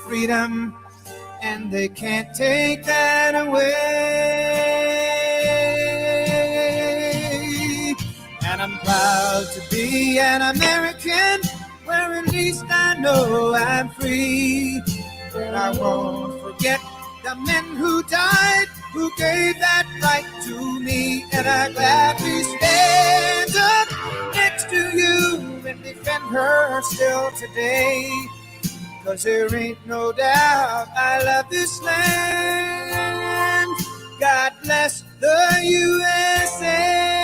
freedom, and they can't take that away. And I'm proud to be an American, where at least I know I'm free. But I won't forget the men who died, who gave that right to me. And I gladly stand up next to you and defend her still today. 'Cause there ain't no doubt I love this land. God bless the USA.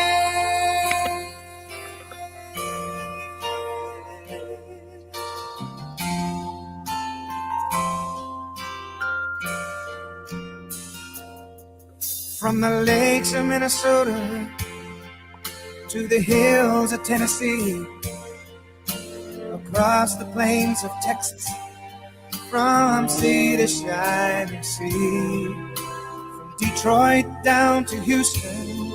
From the lakes of Minnesota to the hills of Tennessee, across the plains of Texas, from sea to shining sea, from Detroit down to Houston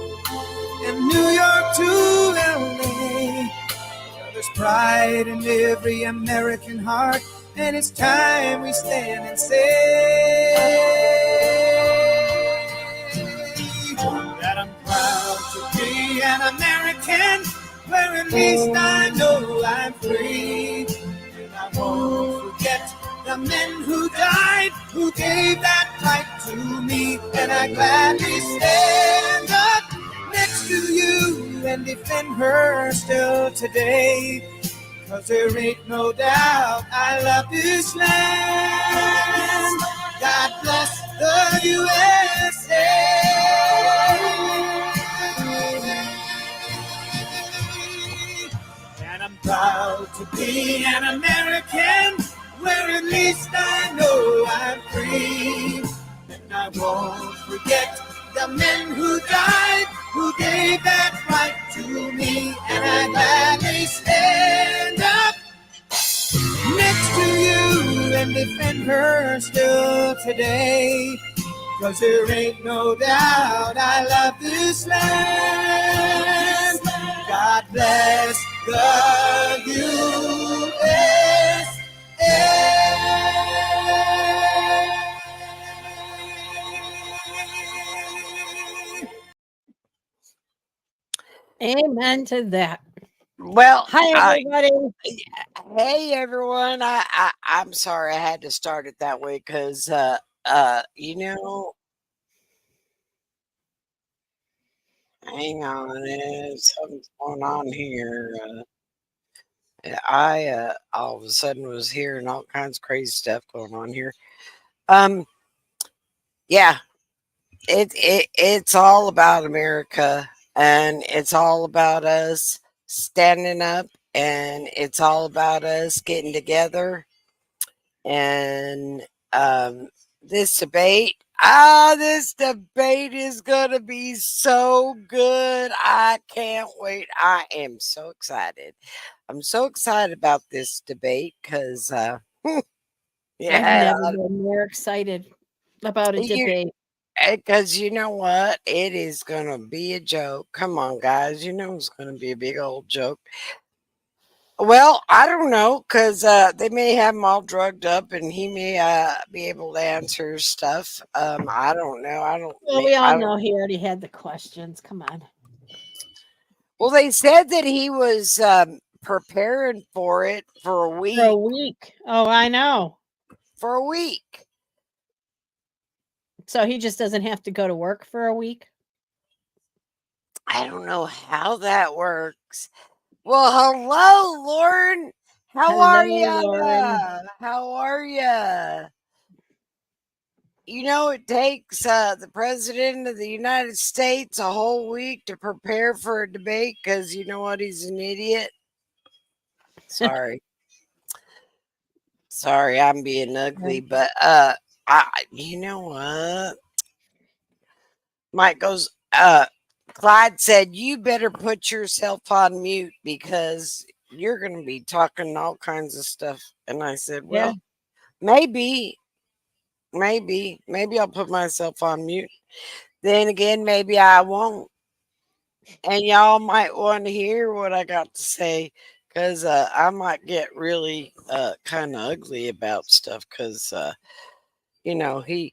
and New York to LA. There's pride in every American heart, and it's time we stand and say that I'm proud to be an American, where at least I know I'm free. And I won't forget the men who died, who gave that right to me. And I gladly stand up next to you and defend her still today. 'Cause there ain't no doubt I love this land. God bless the USA. And I'm proud to be an American, where at least I know I'm free. And I won't forget the men who died, who gave that right to me. And I gladly stand up next to you and defend her still today. 'Cause there ain't no doubt I love this land. God bless the USA. Amen to that. Well, Hi, everybody. hey everyone. I'm sorry I had to start it that way because you know, hang on, something's going on here. I all of a sudden was hearing all kinds of crazy stuff going on here. Yeah, it's all about America, and it's all about us standing up, and it's all about us getting together. And this debate, this debate is gonna be so good. I can't wait. I am so excited. I'm so excited about this debate because I've yeah, never been more excited about a debate. because you know what? It is gonna be a joke. Come on, guys. You know it's gonna be a big old joke. Well, I don't know because they may have him all drugged up, and he may be able to answer stuff. I don't know. Well, we all know he already had the questions. Come on. Well, they said that he was preparing for it for a week. For a week. Oh, I know. For a week. So he just doesn't have to go to work for a week? I don't know how that works. Well, hello, Lauren. How are you? How are you? You know, it takes the president of the United States a whole week to prepare for a debate because you know what? He's an idiot. Sorry. Sorry, I'm being ugly, but you know what? Mike goes, Clyde said, you better put yourself on mute because you're going to be talking all kinds of stuff. And I said, well, maybe I'll put myself on mute. Then again, maybe I won't. And y'all might want to hear what I got to say because I might get really kind of ugly about stuff because you know he's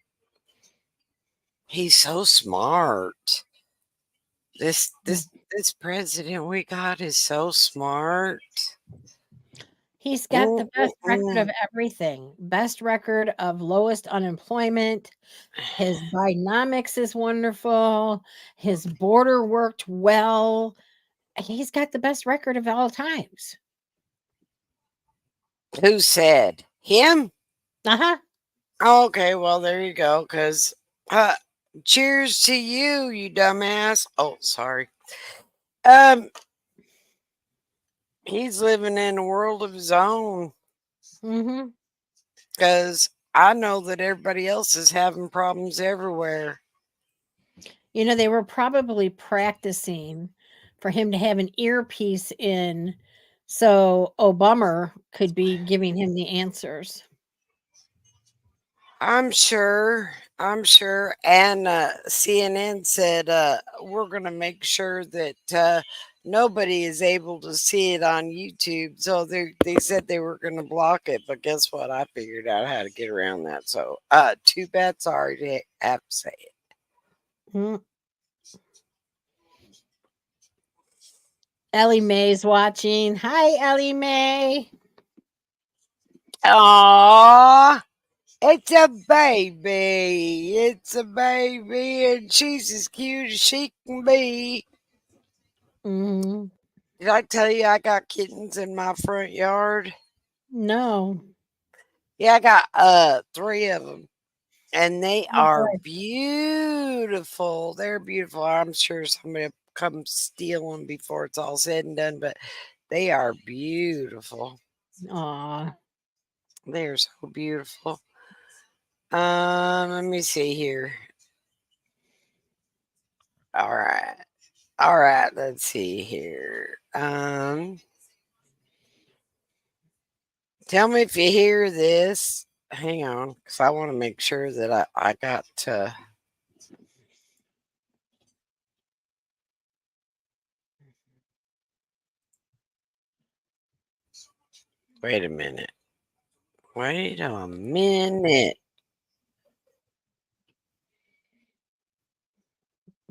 so smart. This president we got is so smart. He's got the best record of everything. Best record of lowest unemployment. His Bidenomics is wonderful. His border worked well. He's got the best record of all times. Who said him? Uh-huh. Okay, well there you go. Because cheers to you, you dumbass. Oh, sorry. He's living in a world of his own. Mm-hmm. Because I know that everybody else is having problems everywhere. You know, they were probably practicing for him to have an earpiece in so Obama could be giving him the answers. I'm sure. And CNN said we're going to make sure that nobody is able to see it on YouTube. So they said they were going to block it. But guess what? I figured out how to get around that. So too bad. Sorry to have to say it. Mm. Ellie Mae's watching. Hi, Ellie Mae. Aww. It's a baby. It's a baby, and she's as cute as she can be. Mm-hmm. Did I tell you I got kittens in my front yard? No. Yeah, I got 3 of them, and they are boy. beautiful. They're beautiful. I'm sure somebody will come steal them before it's all said and done, but they are beautiful. Aw. They're so beautiful. Let me see here. All right, let's see here. Tell me if you hear this. Hang on, because I want to make sure that I got wait a minute. Wait a minute.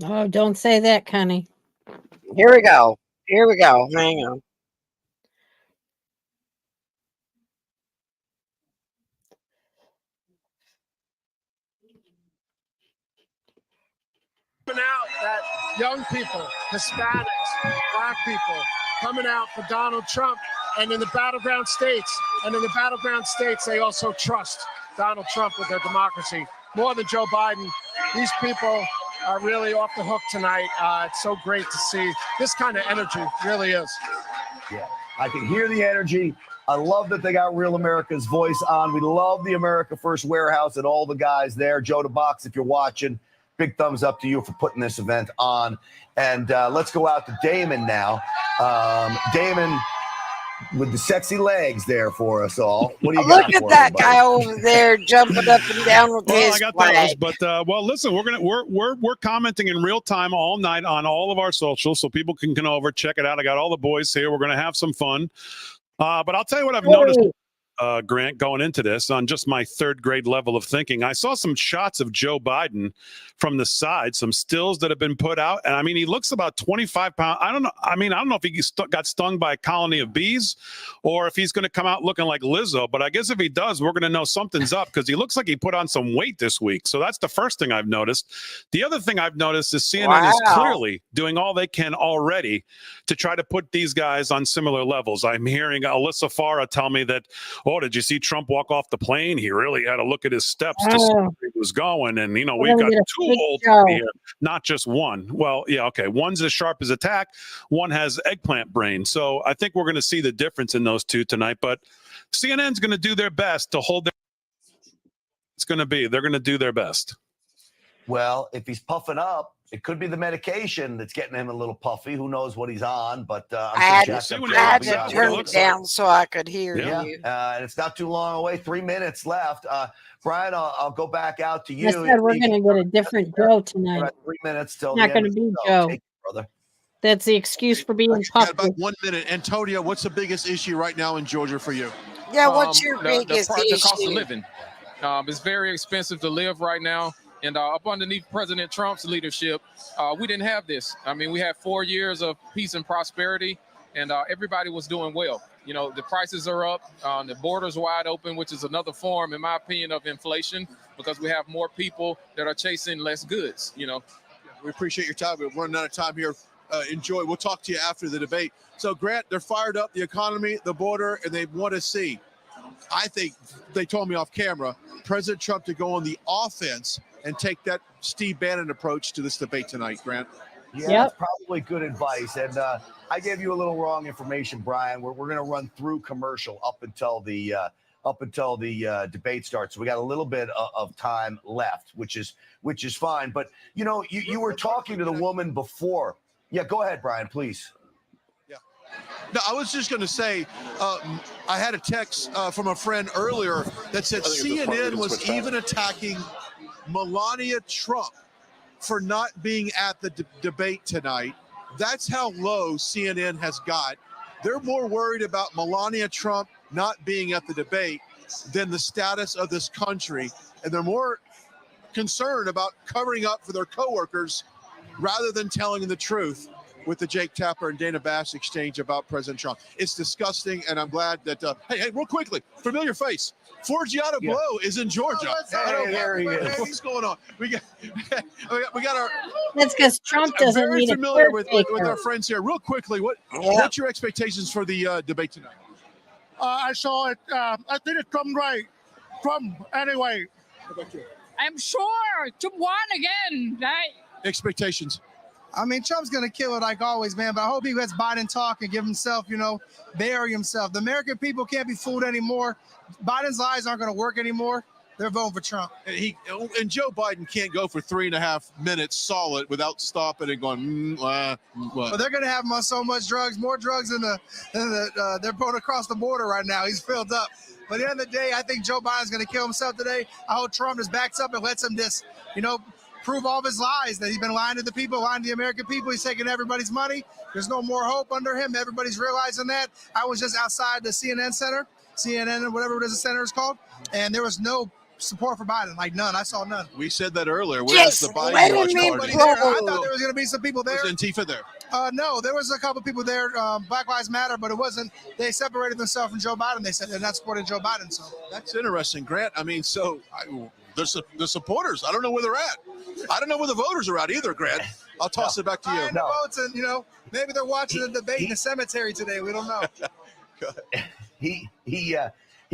Oh, don't say that, Connie. Here we go. Hang on. Coming out that young people, Hispanics, black people, coming out for Donald Trump, and in the battleground states, they also trust Donald Trump with their democracy more than Joe Biden. These people are really off the hook tonight. It's so great to see this kind of energy. Really is. Yeah, I can hear the energy. I love that they got Real America's Voice on. We love the America First Warehouse and all the guys there. Joe DeBox, if you're watching, big thumbs up to you for putting this event on. And let's go out to Damon now. Damon with the sexy legs there for us all. What do you got? Look at that guy over there jumping up and down with his I got flag. those, but well, listen, we're commenting in real time all night on all of our socials, so people can come over, check it out. I got all the boys here. We're gonna have some fun. But I'll tell you what I've noticed, Grant, going into this on just my 3rd grade level of thinking. I saw some shots of Joe Biden from the side, some stills that have been put out. And I mean, he looks about 25 pounds. I don't know if he got stung by a colony of bees or if he's going to come out looking like Lizzo. But I guess if he does, we're going to know something's up because he looks like he put on some weight this week. So that's the first thing I've noticed. The other thing I've noticed is CNN is clearly doing all they can already to try to put these guys on similar levels. I'm hearing Alyssa Farah tell me that, oh, did you see Trump walk off the plane? He really had to look at his steps to see where he was going. And, you know, we've got 2 old here, not just one. Well, yeah, okay. One's as sharp as a tack. One has eggplant brain. So I think we're going to see the difference in those 2 tonight. But CNN's going to do their best to hold their. They're going to do their best. Well, if he's puffing up, it could be the medication that's getting him a little puffy. Who knows what he's on? But I had to turn it down so I could hear you. And it's not too long away. 3 minutes left. Brian, I'll go back out to you. I said we're going to get a different Joe tonight. 3 minutes till not going to be Joe. Brother. That's the excuse for being Got puffy. about 1 minute. Antonio, what's the biggest issue right now in Georgia for you? Yeah, what's your the biggest cost of issue? living. It's very expensive to live right now. And up underneath President Trump's leadership, we didn't have this. I mean, we had 4 years of peace and prosperity, and everybody was doing well. You know, the prices are up, the border's wide open, which is another form, in my opinion, of inflation, because we have more people that are chasing less goods, you know. We appreciate your time. We're running out of time here. Enjoy. We'll talk to you after the debate. So, Grant, they're fired up, the economy, the border, and they want to see, I think they told me off camera, President Trump to go on the offense and take that Steve Bannon approach to this debate tonight, Grant. Yeah, Yep. that's probably good advice. And I gave you a little wrong information, Brian. We're going to run through commercial up until the debate starts. So we got a little bit of time left, which is fine. But you know, you were talking to the woman before. Yeah, go ahead, Brian, please. No, I was just going to say, I had a text from a friend earlier that said CNN was even attacking Melania Trump for not being at the debate tonight. That's how low CNN has got. They're more worried about Melania Trump not being at the debate than the status of this country. And they're more concerned about covering up for their coworkers rather than telling the truth with the Jake Tapper and Dana Bash exchange about President Trump. It's disgusting, and I'm glad that, hey, real quickly, familiar face. Forgiato Blow is in Georgia. Hey, there he is. What's going on? We got our. That's because Trump doesn't very need a familiar with caretaker. our friends here. Real quickly, what's your expectations for the debate tonight? I saw it. I think it's Trump right. Trump, anyway. I'm sure Trump won again, right? Expectations. I mean, Trump's going to kill it like always, man. But I hope he lets Biden talk and give himself, bury himself. The American people can't be fooled anymore. Biden's lies aren't going to work anymore. They're voting for Trump. And Joe Biden can't go for 3.5 minutes solid without stopping and going, what? But they're going to have him on so much drugs, more drugs than they're putting across the border right now. He's filled up. But at the end of the day, I think Joe Biden's going to kill himself today. I hope Trump just backs up and lets him just, prove all of his lies, that he's been lying to the people, lying to the American people. He's taking everybody's money. There's no more hope under him. Everybody's realizing that. I was just outside the CNN Center, or whatever it is the center is called, and there was no support for Biden, like none. I saw none. We said that earlier. Yes, Where's the Biden let watch him party? in, I thought there was going to be some people there. Was Antifa there? No, there was a couple people there, Black Lives Matter, but it wasn't. They separated themselves from Joe Biden. They said they're not supporting Joe Biden. So That's interesting, Grant. I mean, the supporters, I don't know where they're at. I don't know where the voters are at either, Grant. I'll toss it back to you. Buying the votes, and maybe they're watching the debate in the cemetery today. We don't know. He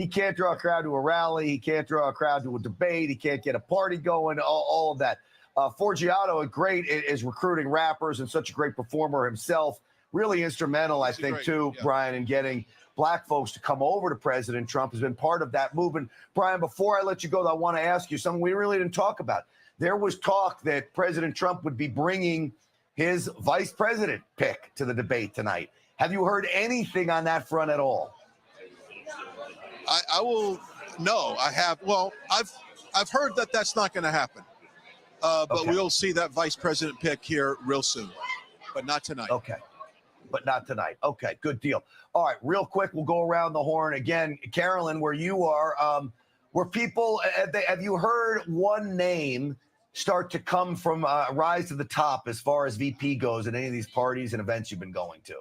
can't draw a crowd to a rally. He can't draw a crowd to a debate. He can't get a party going. All of that. Forgiato, great, is recruiting rappers and such a great performer himself. Really instrumental, I think, too, yeah. Brian, in getting black folks to come over to President Trump, has been part of that movement. Brian, before I let you go, I want to ask you something we really didn't talk about. There was talk that President Trump would be bringing his vice president pick to the debate tonight. Have you heard anything on that front at all? I will. No, I have. Well, I've heard that that's not going to happen. But we'll see that vice president pick here real soon, but not tonight. Okay. But not tonight. Okay, good deal. All right, real quick, we'll go around the horn again. Carolyn, where you are, where people, have you heard one name start to come from rise to the top as far as VP goes at any of these parties and events you've been going to?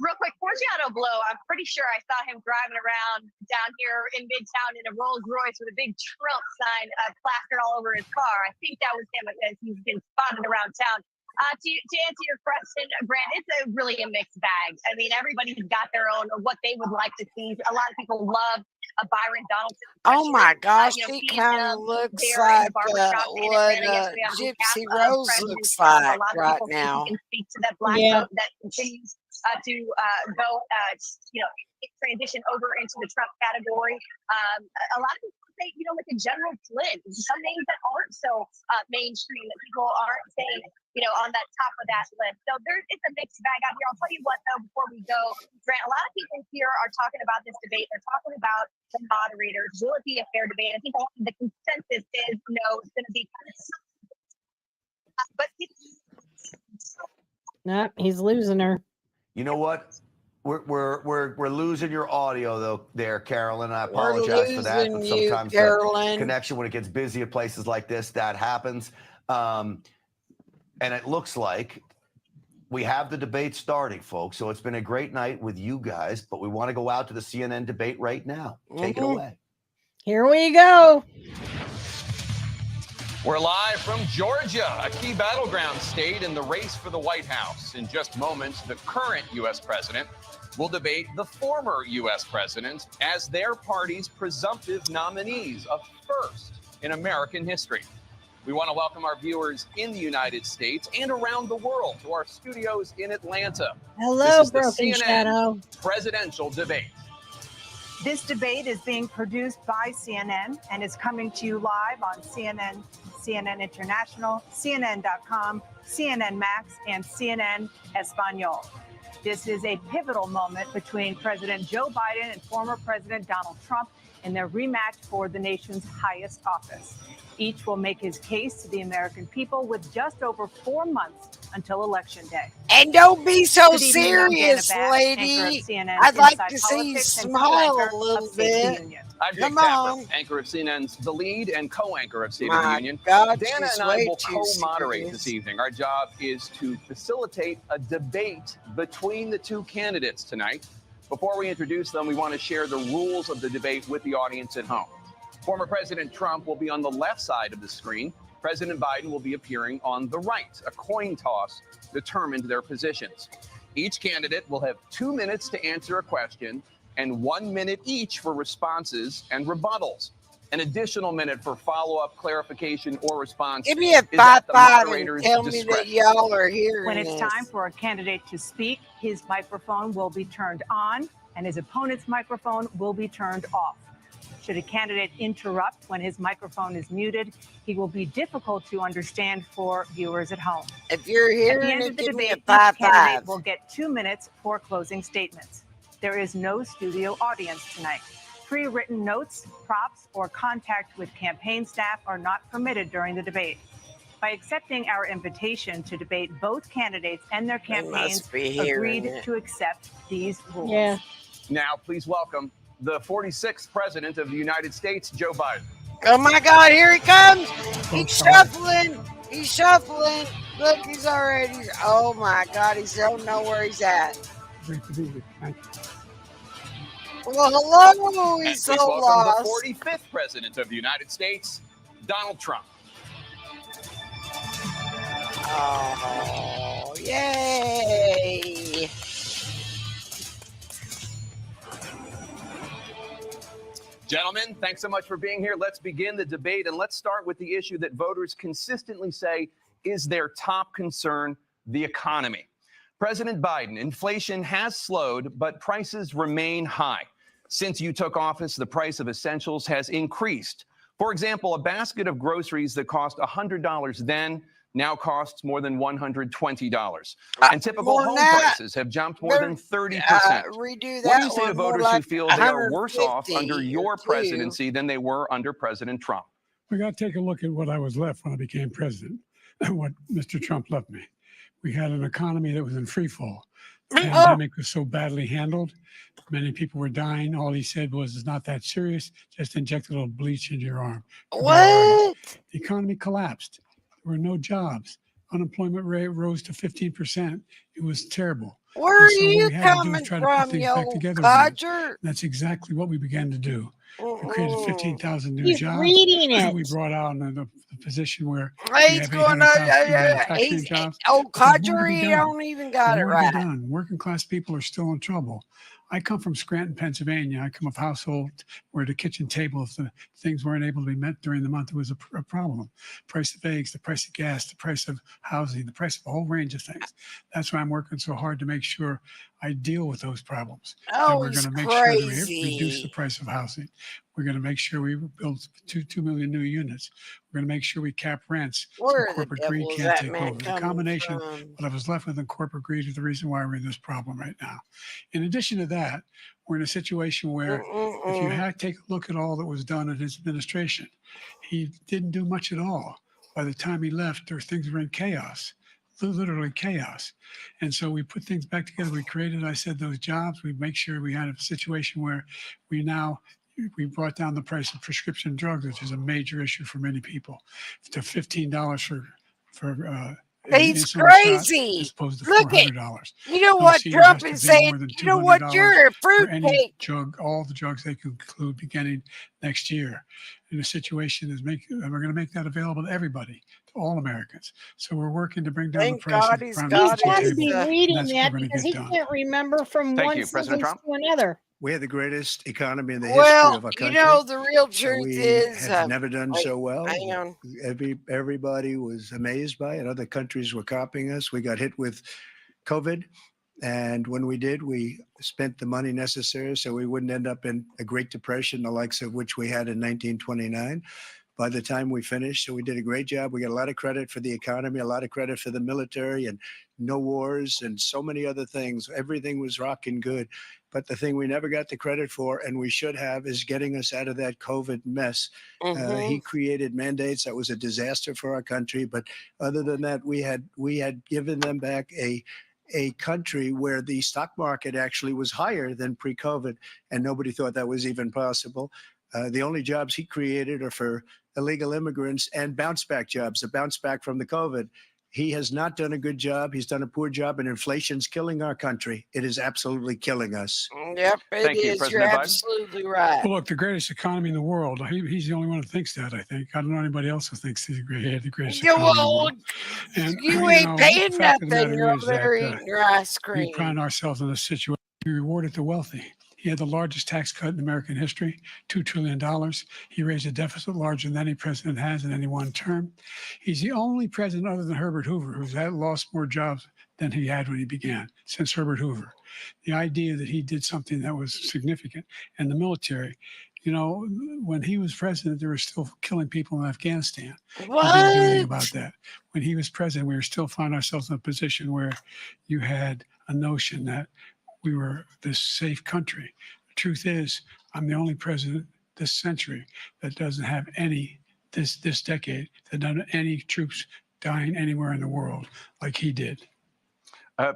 Real quick, Forgiato Blow, I'm pretty sure I saw him driving around down here in Midtown in a Rolls Royce with a big Trump sign plastered all over his car. I think that was him as he's been spotted around town. To answer your question, Brand, it's really a mixed bag. I mean, everybody's got their own, what they would like to see. A lot of people love Byron Donaldson. Oh my gosh, he kind of looks like what Gypsy Rose looks like right now. Can speak to that black vote that continues to go, transition over into the Trump category. A lot of people say, like a General Flynn, some names that aren't so mainstream, that people aren't saying, on that top of that list. So it's a mixed bag out here. I'll tell you what, though, before we go, Grant, a lot of people here are talking about this debate. They're talking about the moderators. Will it be a fair debate? I think the consensus is no, it's going to be kind of. But Nope, he's losing her. You know what? We're losing your audio though, there, Carolyn. I apologize for that, but sometimes the connection, when it gets busy at places like this, that happens. And it looks like we have the debate starting, folks. So it's been a great night with you guys, but we want to go out to the CNN debate right now. Take it away. Here we go. We're live from Georgia, a key battleground state in the race for the White House. In just moments, the current U.S. president will debate the former U.S. president as their party's presumptive nominees, a first in American history. We want to welcome our viewers in the United States and around the world to our studios in Atlanta. Hello, this is the Broken CNN Shadow. presidential debate. This debate is being produced by CNN and is coming to you live on CNN, CNN International, CNN.com, CNN Max, and CNN Espanol. This is a pivotal moment between President Joe Biden and former President Donald Trump in their rematch for the nation's highest office. Each will make his case to the American people with just over 4 months until Election Day. And don't be so Good evening, I'm Dana serious, Bash, lady. anchor of CNN I'd like Inside to see you Politics and smile co-anchor a little of State of the bit. Union. I'm Jake Come Tapper, on. anchor of CNN's The Lead and co-anchor of State of My the Union. God, Dana she's and I way will too co-moderate serious. this evening. Our job is to facilitate a debate between the two candidates tonight. Before we introduce them, we want to share the rules of the debate with the audience at home. Former President Trump will be on the left side of the screen. President Biden will be appearing on the right. A coin toss determined their positions. Each candidate will have 2 minutes to answer a question and 1 minute each for responses and rebuttals. An additional minute for follow-up, clarification, or response. Give me a is at the 5-5 and moderator's tell me that discretion. y'all are hearing When it's this. time for a candidate to speak, his microphone will be turned on and his opponent's microphone will be turned off. Should a candidate interrupt when his microphone is muted, he will be difficult to understand for viewers at home. If you're At the hearing end it, of the give me debate, a each candidate 5-5. will get 2 minutes for closing statements. There is no studio audience tonight. Pre-written notes, props, or contact with campaign staff are not permitted during the debate. By accepting our invitation to debate, both candidates and their They campaigns must be hearing agreed it. to accept these rules. Yeah. Now, please welcome the 46th President of the United States, Joe Biden. Oh my God, here he comes. He's shuffling. He's shuffling. Look, he's already. Oh my God, he don't know where he's at. Great to be here. Thank you. Well, hello. And He's so please welcome lost. the 45th President of the United States, Donald Trump. Oh, yay. Gentlemen, thanks so much for being here. Let's begin the debate, and let's start with the issue that voters consistently say is their top concern, the economy. President Biden, inflation has slowed, but prices remain high. Since you took office, the price of essentials has increased. For example, a basket of groceries that cost $100 then now costs more than $120. And typical more home than that. prices have jumped more than 30%. Redo that. What do you say to one, more voters like who feel they are worse off 150 under your or two. presidency than they were under President Trump? We got to take a look at what I was left when I became president and what Mr. Trump left me. We had an economy that was in free fall. The pandemic was so badly handled. Many people were dying. All he said was, it's not that serious. Just inject a little bleach into your arm. What? The economy collapsed. There were no jobs. Unemployment rate rose to 15%. It was terrible. Where are And so what you we had to do coming was try to put from, things back yo, together again. codger? That's exactly what we began to do. We created 15,000 new He's jobs. reading it. We brought out the position where Hey, we he's have going on. 800,000 manufacturing He's, jobs. oh, But there's more to codger, be he done. don't even got it There's more to be right. done. Working class people are still in trouble. I come from Scranton, Pennsylvania. I come of a household where the kitchen table, if the things weren't able to be met during the month, it was a problem. Price of eggs, the price of gas, the price of housing, the price of a whole range of things. That's why I'm working so hard to make sure I deal with those problems. And Oh, we're he's going to make sure that we reduce crazy. the price of housing. We're going to make sure we build 2 million new units. We're going to make sure we cap rents so Where the corporate greed devil is can't that take man over. The coming combination from? what I was left with in corporate greed is the reason why we're in this problem right now. In addition to that, we're in a situation where if you take a look at all that was done in his administration, he didn't do much at all. By the time he left, things were in chaos. literally chaos. And so we put things back together. We created, I said, those jobs. We make sure we had a situation where we brought down the price of prescription drugs, which is a major issue for many people, to $15 for He's insulin shot crazy. as opposed to Look at $400. you know No what senior Trump has is to pay saying. more than You know what? $200 You're a for any fruitcake. drug, all the drugs they can include beginning next year. And the situation is we're going to make that available to everybody, to all Americans. So we're working to bring down Thank the price God of he's brown got He's got to his, be table. reading That's what that we're gonna because get he done. can't remember from Thank one you, President sentence Trump. to another. We had the greatest economy in the history Well, of our you country. know, the real truth We is, have never done wait, so well. hang on. Everybody was amazed by it. Other countries were copying us. We got hit with COVID. And when we did, we spent the money necessary so we wouldn't end up in a Great Depression, the likes of which we had in 1929. By the time we finished, so we did a great job. We got a lot of credit for the economy, a lot of credit for the military, and no wars and so many other things. Everything was rocking good. But the thing we never got the credit for, and we should have, is getting us out of that COVID mess. He created mandates that was a disaster for our country. But other than that, we had given them back a country where the stock market actually was higher than pre-COVID, and nobody thought that was even possible. The only jobs he created are for illegal immigrants and bounce back jobs, a bounce back from the COVID. He has not done a good job. He's done a poor job, and inflation's killing our country. It is absolutely killing us. Yep, Thank you, You're President Biden. absolutely right. Well, look, the greatest economy in the world. He's the only one who thinks that, I think. I don't know anybody else who thinks he had the greatest Yeah, economy in the well, world. And, you ain't the paying fact of the nothing. matter You're is over there that, eating your ice we cream. find ourselves in a situation. We rewarded the wealthy. He had the largest tax cut in American history, $2 trillion. He raised a deficit larger than any president has in any one term. He's the only president other than Herbert Hoover who's lost more jobs than he had when he began, since Herbert Hoover. The idea that he did something that was significant. And the military, you know, when he was president, they were still killing people in Afghanistan. What? He didn't do anything about that. When he was president, we were still finding ourselves in a position where you had a notion that we were this safe country. The truth is, I'm the only president this century that doesn't have this decade, that doesn't have any troops dying anywhere in the world like he did.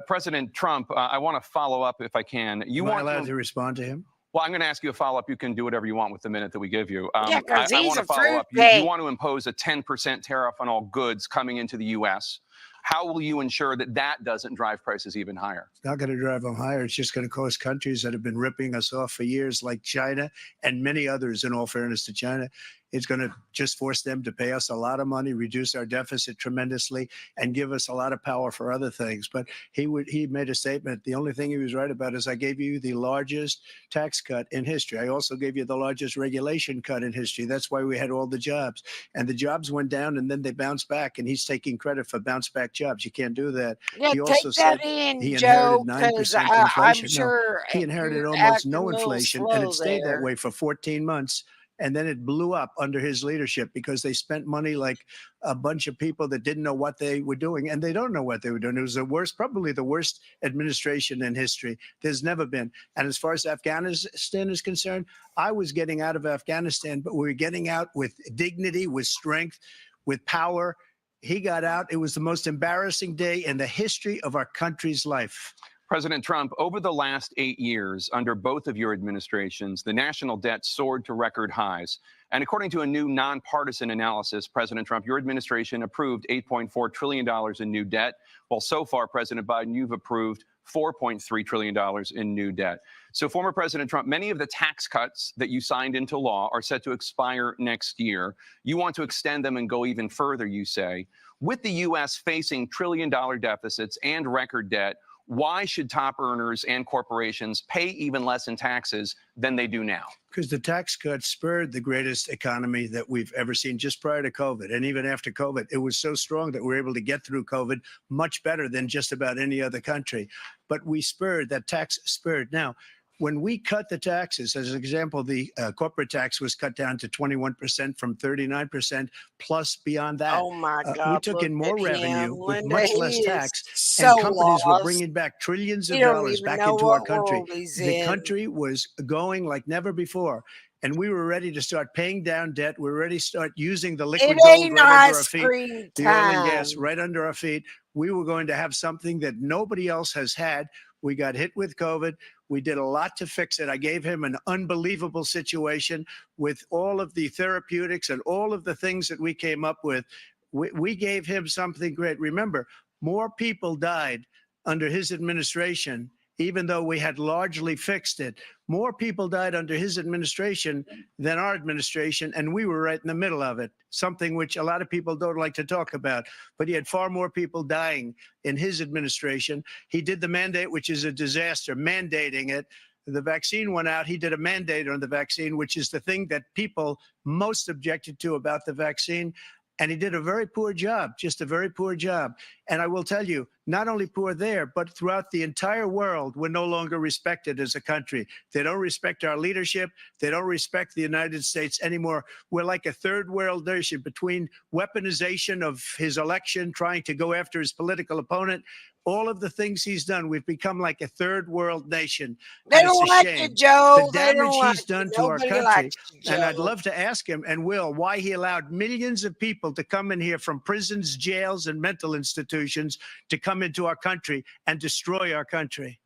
President Trump, I want to follow up if I can. Am I allowed to respond to him? Well, I'm going to ask you a follow-up. You can do whatever you want with the minute that we give you. Yeah, 'cause I he's want a to follow up. fruitcake. You want to impose a 10% tariff on all goods coming into the U.S. How will you ensure that that doesn't drive prices even higher? It's not going to drive them higher. It's just going to cost countries that have been ripping us off for years, like China and many others, in all fairness to China. It's going to just force them to pay us a lot of money, reduce our deficit tremendously, and give us a lot of power for other things. But he made a statement. The only thing he was right about is I gave you the largest tax cut in history. I also gave you the largest regulation cut in history. That's why we had all the jobs. And the jobs went down, and then they bounced back. And he's taking credit for bounce back jobs. You can't do that. Yeah, he take also that said in, he Joe, inherited 9% 'cause inflation. I'm No, sure he inherited you're almost acting no a little inflation, and slow it stayed there. that way for 14 months. And then it blew up under his leadership because they spent money like a bunch of people that didn't know what they were doing. And they don't know what they were doing. It was the worst, probably the worst administration in history. There's never been. And as far as Afghanistan is concerned, I was getting out of Afghanistan, but we were getting out with dignity, with strength, with power. He got out. It was the most embarrassing day in the history of our country's life. President Trump, over the last 8 years, under both of your administrations, the national debt soared to record highs. And according to a new nonpartisan analysis, President Trump, your administration approved $8.4 trillion in new debt, while so far, President Biden, you've approved $4.3 trillion in new debt. So, former President Trump, many of the tax cuts that you signed into law are set to expire next year. You want to extend them and go even further, you say. With the U.S. facing trillion-dollar deficits and record debt, why should top earners and corporations pay even less in taxes than they do now? Because the tax cuts spurred the greatest economy that we've ever seen just prior to COVID. And even after COVID, it was so strong that we were able to get through COVID much better than just about any other country. But we spurred, that tax spurred. Now, when we cut the taxes, as an example, the corporate tax was cut down to 21% from 39%, plus beyond that. Oh, my God. We took in more look at revenue him, with Linda. much He less is tax, so and companies were lost. bringing back trillions of You don't dollars even back know into our what country. world he's The in. country was going like never before. and we were ready to start paying down debt. We were ready to start using the liquid It gold ain't right under our ice feet, cream the oil and gas time. right under our feet. We were going to have something that nobody else has had. We got hit with COVID. We did a lot to fix it. I gave him an unbelievable situation with all of the therapeutics and all of the things that we came up with. We gave him something great. Remember, more people died under his administration, even though we had largely fixed it. More people died under his administration than our administration, and we were right in the middle of it, something which a lot of people don't like to talk about. But he had far more people dying in his administration. He did the mandate, which is a disaster, mandating it. The vaccine went out. He did a mandate on the vaccine, which is the thing that people most objected to about the vaccine. And he did a very poor job, just a very poor job. And I will tell you, not only poor there, but throughout the entire world, we're no longer respected as a country. They don't respect our leadership. They don't respect the United States anymore. We're like a third world nation between weaponization of his election, trying to go after his political opponent. All of the things he's done, we've become like a third world nation. They And it's don't a like shame. you, Joe. The They damage don't he's like done you. to our Nobody country. likes you, And I'd Joe. love to ask him, and will, why he allowed millions of people to come in here from prisons, jails, and mental institutions to come into our country and destroy our country.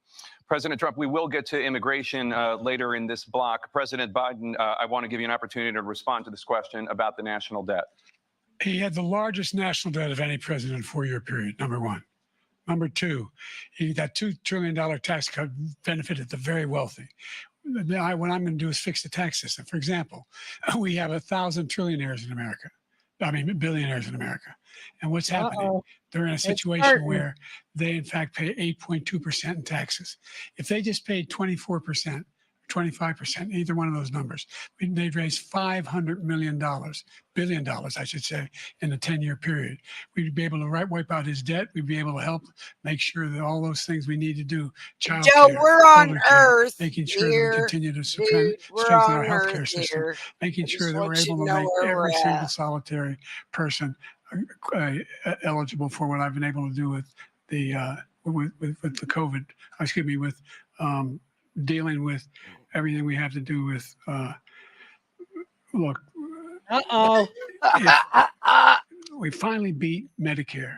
President Trump, we will get to immigration later in this block. President Biden, I want to give you an opportunity to respond to this question about the national debt. He had the largest national debt of any president in a 4-year period, number one. Number two, that $2 trillion tax cut benefited the very wealthy. What I'm going to do is fix the tax system. For example, we have 1,000 trillionaires in America. I mean, billionaires in America. And what's happening? They're in a situation where they, in fact, pay 8.2% in taxes. If they just paid 24%, 25%, either one of those numbers, they'd raise $500 billion, I should say, in a 10-year period. We'd be able to wipe out his debt. We'd be able to help make sure that all those things we need to do, child Joe, care, we're on elder care, Earth making sure that here. we continue to Dude, we're strengthen on our healthcare Earth system, here. making I sure just that we're want you able to to know make where every we're single at. solitary person eligible for what I've been able to do with the with the COVID, excuse me, with dealing with everything we have to do with look, we finally beat Medicare.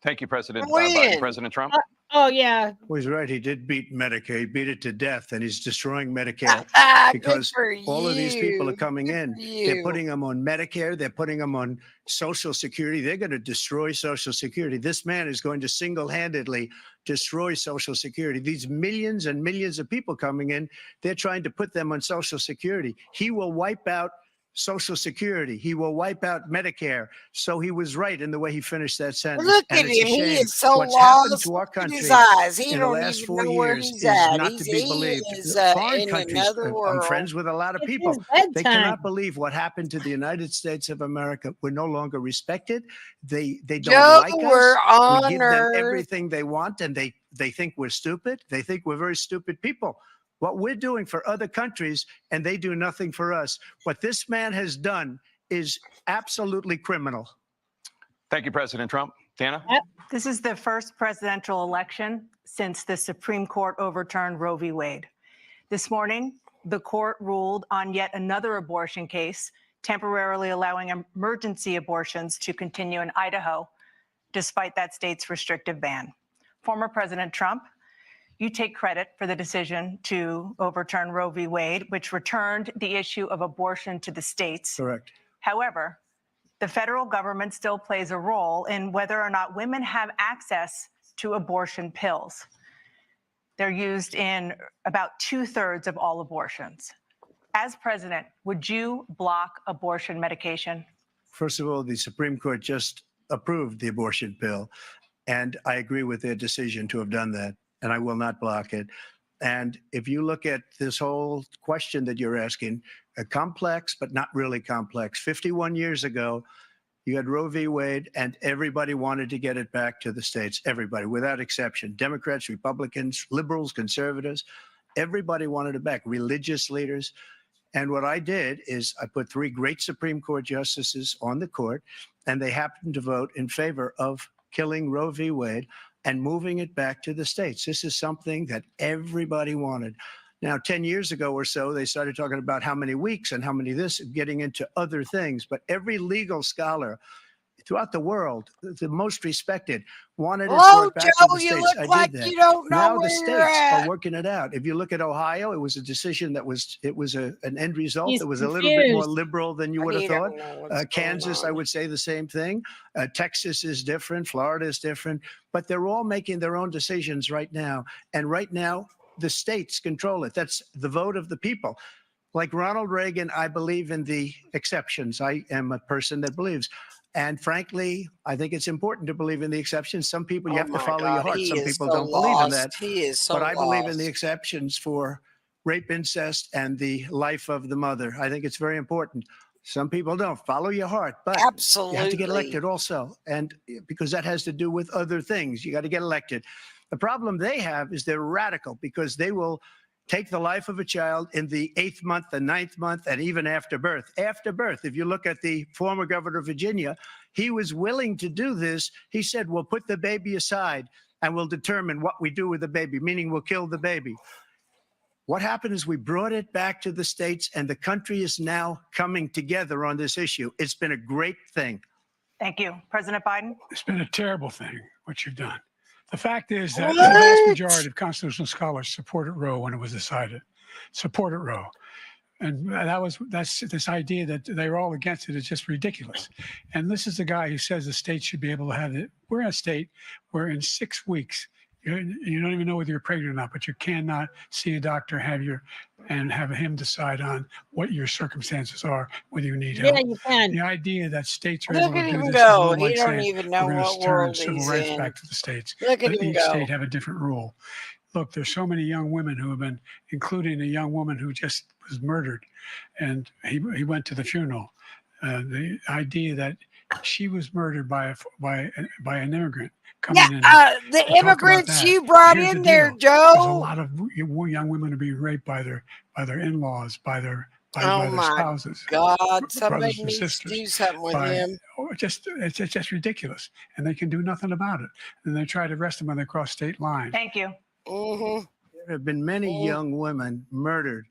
Thank you, President When? Biden. President Trump. Oh, yeah. Well, he's right. He did beat Medicare. He beat it to death, and he's destroying Medicare because all of these people are coming in. They're putting them on Medicare. They're putting them on Social Security. They're going to destroy Social Security. This man is going to single-handedly destroy Social Security. These millions and millions of people coming in, they're trying to put them on Social Security. He will wipe out Social Security. He will wipe out Medicare. So he was right in the way he finished that sentence. Look And at it's a him. He shame. is so What's happened lost. to our Look at his country eyes. He in the don't last even 4 know where years he's is at. not to be believed. Is Foreign in countries, another I'm world. friends with a lot of It's people. his They bedtime. cannot believe what happened to the United States of America. We're no longer respected. They don't Joe, like us. we're on We give them Earth. everything they want, and they think we're stupid. They think we're very stupid people. What we're doing for other countries, and they do nothing for us. What this man has done is absolutely criminal. Thank you, President Trump. Dana? This is the first presidential election since the Supreme Court overturned Roe v. Wade. This morning, the court ruled on yet another abortion case, temporarily allowing emergency abortions to continue in Idaho, despite that state's restrictive ban. Former President Trump, you take credit for the decision to overturn Roe v. Wade, which returned the issue of abortion to the states. Correct. However, the federal government still plays a role in whether or not women have access to abortion pills. They're used in about 2/3 of all abortions. As president, would you block abortion medication? First of all, the Supreme Court just approved the abortion bill, and I agree with their decision to have done that, and I will not block it. And if you look at this whole question that you're asking, complex, but not really complex. 51 years ago, you had Roe v. Wade, and everybody wanted to get it back to the states. Everybody, without exception. Democrats, Republicans, liberals, conservatives, everybody wanted it back. Religious leaders. And what I did is I put 3 great Supreme Court justices on the court, and they happened to vote in favor of killing Roe v. Wade and moving it back to the states. This is something that everybody wanted. Now, 10 years ago or so, they started talking about how many weeks and how many this, getting into other things. But every legal scholar throughout the world, the most respected, wanted it Hello, brought back to Joe. the You states. look I like did that. you don't know Now the where states you're at. are working it out. If you look at Ohio, it was a decision that was an end result He's that was a little bit more confused. liberal than you I would have need thought. to know what's going Kansas, I on. would say the same thing. Texas is different. Florida is different. But they're all making their own decisions right now. And right now, the states control it. That's the vote of the people. Like Ronald Reagan, I believe in the exceptions. I am a person that believes. And frankly, I think it's important to believe in the exceptions. Some people, you Oh have to my follow your God, heart. he Some is people so don't believe in that. lost. He is so But I believe in the lost. exceptions for rape, incest, and the life of the mother. I think it's very important. Some people don't. Follow your heart. But you have to get Absolutely. elected also. And because that has to do with other things, you got to get elected. The problem they have is they're radical because they will take the life of a child in the 8th month, the 9th month, and even after birth. After birth, if you look at the former governor of Virginia, he was willing to do this. He said, we'll put the baby aside and we'll determine what we do with the baby, meaning we'll kill the baby. What happened is we brought it back to the states, and the country is now coming together on this issue. It's been a great thing. Thank you. President Biden? It's been a terrible thing, what you've done. The fact is that the vast majority of constitutional scholars supported Roe when it was decided, supported Roe. And that's this idea that they're all against it is just ridiculous. And this is the guy who says the state should be able to have it. We're in a state where in 6 weeks, you don't even know whether you're pregnant or not, but you cannot see a doctor, have him decide on what your circumstances are, whether you need help. Yeah, you can. The idea that states are Look able at to do him this, go. and He don't saying, even know we're going what to turn world civil he's rights in. back to the states. Look at Let him each go. state have a different rule. Look, there's so many young women who have been, including a young woman who just was murdered, and he went to the funeral. The idea that she was murdered by an immigrant coming in. Yeah, to the talk about immigrants that. you brought Here's in the there, deal. There's a Joe. lot of young women are being raped by their in-laws, by their Oh my spouses, God! brothers Somebody and needs to sisters. do something with by- him. it's just ridiculous, and they can do nothing about it. And they try to arrest them when they cross state lines. Thank you. Mm-hmm. There have been many young women murdered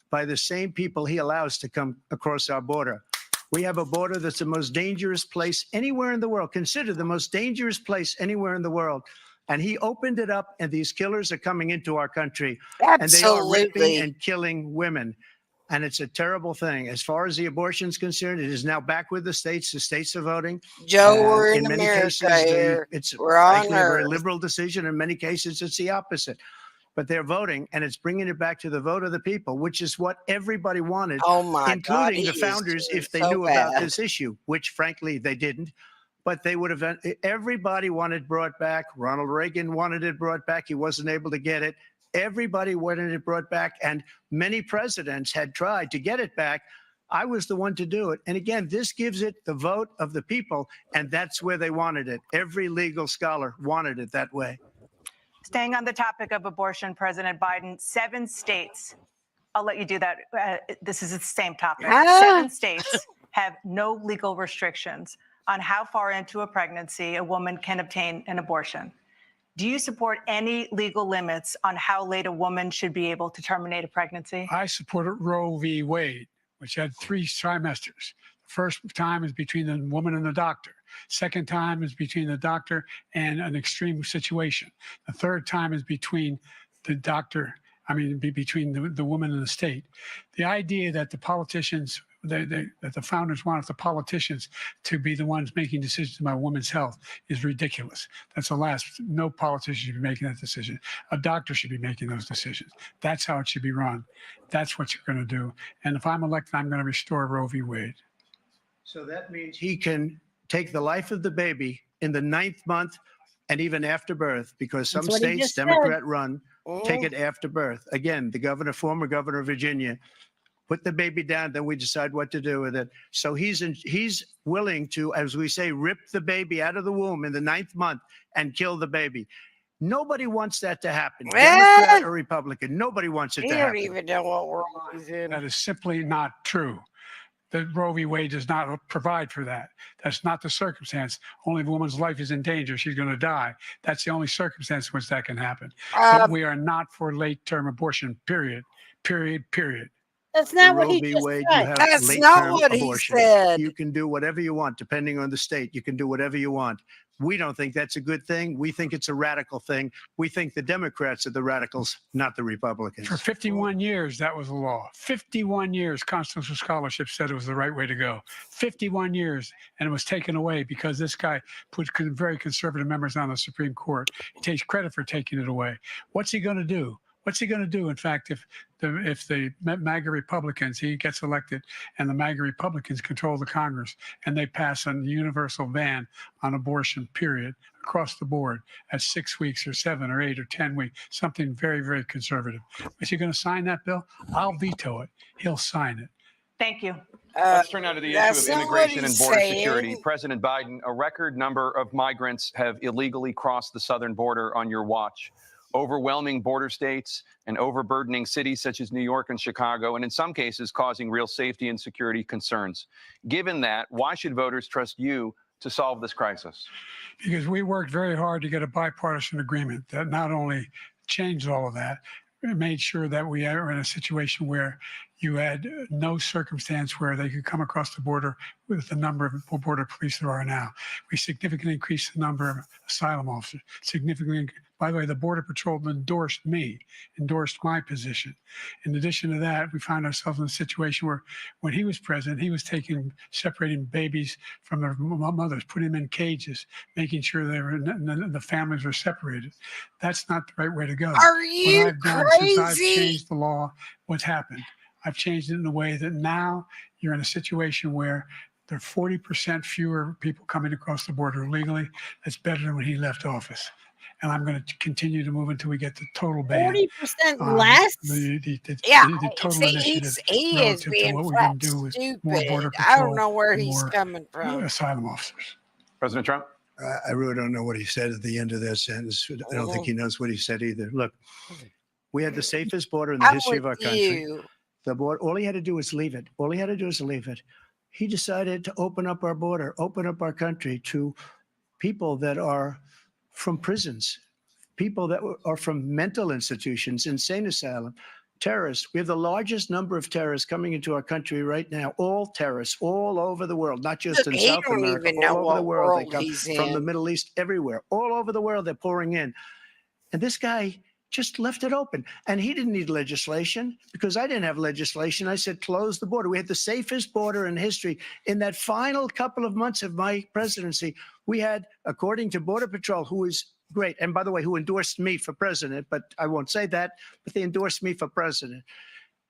by the same people he allows to come across our border. We have a border that's the most dangerous place anywhere in the world, considered the most dangerous place anywhere in the world. And he opened it up, and these killers are coming into our country. And they are raping Absolutely. and killing women. And it's a terrible thing. As far as the abortion is concerned, it is now back with the states. The states are voting. Joe, we're in in many America cases, here. it's We're on frankly a very Earth. liberal decision. In many cases, it's the opposite. But they're voting, and it's bringing it back to the vote of the people, which is what everybody wanted, Oh my God! including He the is founders, doing if they so knew about bad. this issue, which frankly they didn't. But they would have. Everybody wanted it brought back. Ronald Reagan wanted it brought back. He wasn't able to get it. Everybody wanted it brought back, and many presidents had tried to get it back. I was the one to do it. And again, this gives it the vote of the people, and that's where they wanted it. Every legal scholar wanted it that way. Staying on the topic of abortion, President Biden, 7 states, I'll let you do that. This is the same topic. 7 states have no legal restrictions on how far into a pregnancy a woman can obtain an abortion. Do you support any legal limits on how late a woman should be able to terminate a pregnancy? I supported Roe v. Wade, which had 3 trimesters. The first time is between the woman and the doctor. Second time is between the doctor and an extreme situation. The third time is between the doctor, between the woman and the state. The idea that the politicians, that the founders wanted the politicians to be the ones making decisions about women's health is ridiculous. That's the last. No politician should be making that decision. A doctor should be making those decisions. That's how it should be run. That's what you're going to do. And if I'm elected, I'm going to restore Roe v. Wade. So that means he can take the life of the baby in the 9th month and even after birth, because some That's what he states, just said. Democrat run, take it after birth. Again, the former governor of Virginia, put the baby down, then we decide what to do with it. So he's willing to, as we say, rip the baby out of the womb in the 9th month and kill the baby. Nobody wants that to happen, Democrat or Republican. Nobody wants it He to don't happen. even know what world he's in. That is simply not true. that Roe v. Wade does not provide for that. That's not the circumstance. Only if a woman's life is in danger, she's going to die. That's the only circumstance in which that can happen. But we are not for late-term abortion, period. That's not what Roe he v. just Wade, said. you have That's late-term not what he abortion. said. You can do whatever you want, depending on the state. You can do whatever you want. We don't think that's a good thing. We think it's a radical thing. We think the Democrats are the radicals, not the Republicans. For 51 years, that was the law. 51 years, constitutional scholarship said it was the right way to go. 51 years, and it was taken away because this guy put very conservative members on the Supreme Court. He takes credit for taking it away. What's he going to do? What's he going to do? In fact, if the MAGA Republicans, he gets elected and the MAGA Republicans control the Congress and they pass a universal ban on abortion, period, across the board at 6 weeks or 7 or 8 or 10 weeks, something very, very conservative. Is he going to sign that bill? I'll veto it. He'll sign it. Thank you. Let's turn now to the issue That's of not immigration what and he's border saying. security. President Biden, a record number of migrants have illegally crossed the southern border on your watch. Overwhelming border states and overburdening cities such as New York and Chicago, and in some cases causing real safety and security concerns. Given that, why should voters trust you to solve this crisis? Because we worked very hard to get a bipartisan agreement that not only changed all of that, it made sure that we are in a situation where you had no circumstance where they could come across the border with the number of border police there are now. We significantly increased the number of asylum officers, significantly. By the way, the Border Patrol endorsed my position. In addition to that, we found ourselves in a situation where when he was president, he was separating babies from their mothers, putting them in cages, making sure the families were separated. That's not the right way to go. Are you What I've done since I've crazy? changed the law, what's happened? I've changed it in a way that now you're in a situation where there are 40% fewer people coming across the border illegally. That's better than when he left office. And I'm going to continue to move until we get the total ban. 40% less? Yeah, total see, initiative he is relative to being what we flat can do with more stupid. border I don't patrol know where and he's more coming from. asylum officers. President Trump? I really don't know what he said at the end of that sentence. I don't think he knows what he said either. Look, we had the safest border in the I'm history of our with country. you. The border, all he had to do was leave it. All he had to do was leave it. He decided to open up our border, open up our country to people that are from prisons, people that are from mental institutions, insane asylum, terrorists. We have the largest number of terrorists coming into our country right now, all terrorists all over the world, not just Look, in he South don't America, even know all over what the world. They world come he's from the in. Middle East, everywhere. All over the world, they're pouring in. And this guy just left it open. And he didn't need legislation because I didn't have legislation. I said, close the border. We had the safest border in history. In that final couple of months of my presidency, we had, according to Border Patrol, who is great, and by the way, who endorsed me for president, but I won't say that, but they endorsed me for president.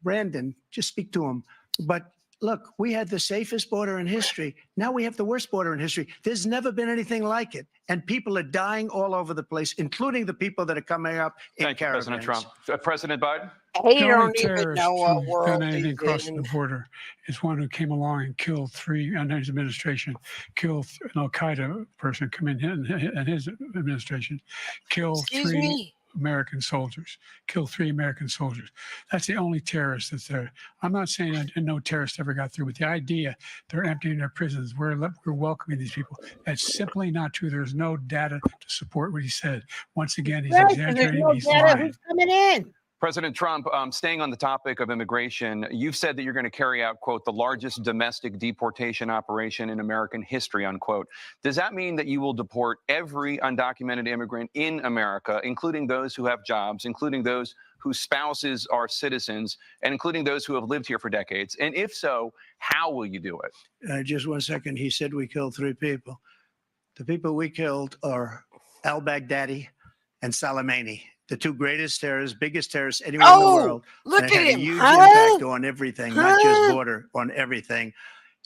Brandon, just speak to him. But look, we had the safest border in history. Now we have the worst border in history. There's never been anything like it. And people are dying all over the place, including the people that are coming up in Thank you, President caravans. Trump. President Biden? He The only don't even terrorist know what who world done anything he's crossing in. the border is one who came along and killed three, under his administration, killed an Al-Qaeda person come in his administration, killed Excuse three me? American soldiers, killed 3 American soldiers. That's the only terrorist that's there. I'm not saying that no terrorist ever got through, but the idea they're emptying their prisons, we're welcoming these people, that's simply not true. There's no data to support what he said. Once again, he's Right, 'cause exaggerating, there's no he's data lying. who's coming in. President Trump, staying on the topic of immigration, you've said that you're going to carry out, quote, the largest domestic deportation operation in American history, unquote. Does that mean that you will deport every undocumented immigrant in America, including those who have jobs, including those whose spouses are citizens, and including those who have lived here for decades? And if so, how will you do it? Just 1 second. He said we killed 3 people. The people we killed are al-Baghdadi and Soleimani, the 2 greatest terrorists, biggest terrorists anywhere in the world. Look and it at had him, a huge huh? impact on everything, not just Huh? border, on everything. What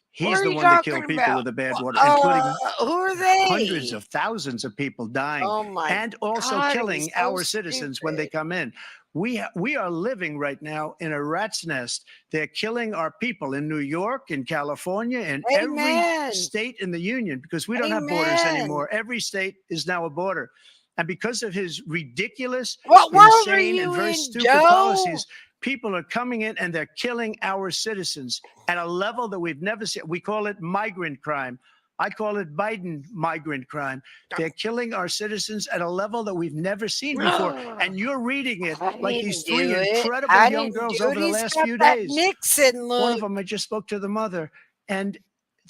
He's are the you one that killed talking people about? with the bad water, including Who are they? hundreds of thousands of people dying, Oh my and also God, killing he's so our citizens when they stupid. come in. We are living right now in a rat's nest. They're killing our people in New York, in California, in Amen. every state in the union because we don't have borders Amen. anymore. Every state is now a border. And because of his ridiculous, What world are insane, you and very in, stupid Joe? policies, people are coming in and they're killing our citizens at a level that we've never seen. We call it migrant crime. I call it Biden migrant crime. They're killing our citizens at a level that we've never seen before. And you're reading it like these three incredible young girls over the last few days. Nixon look. One of them, I just spoke to the mother, and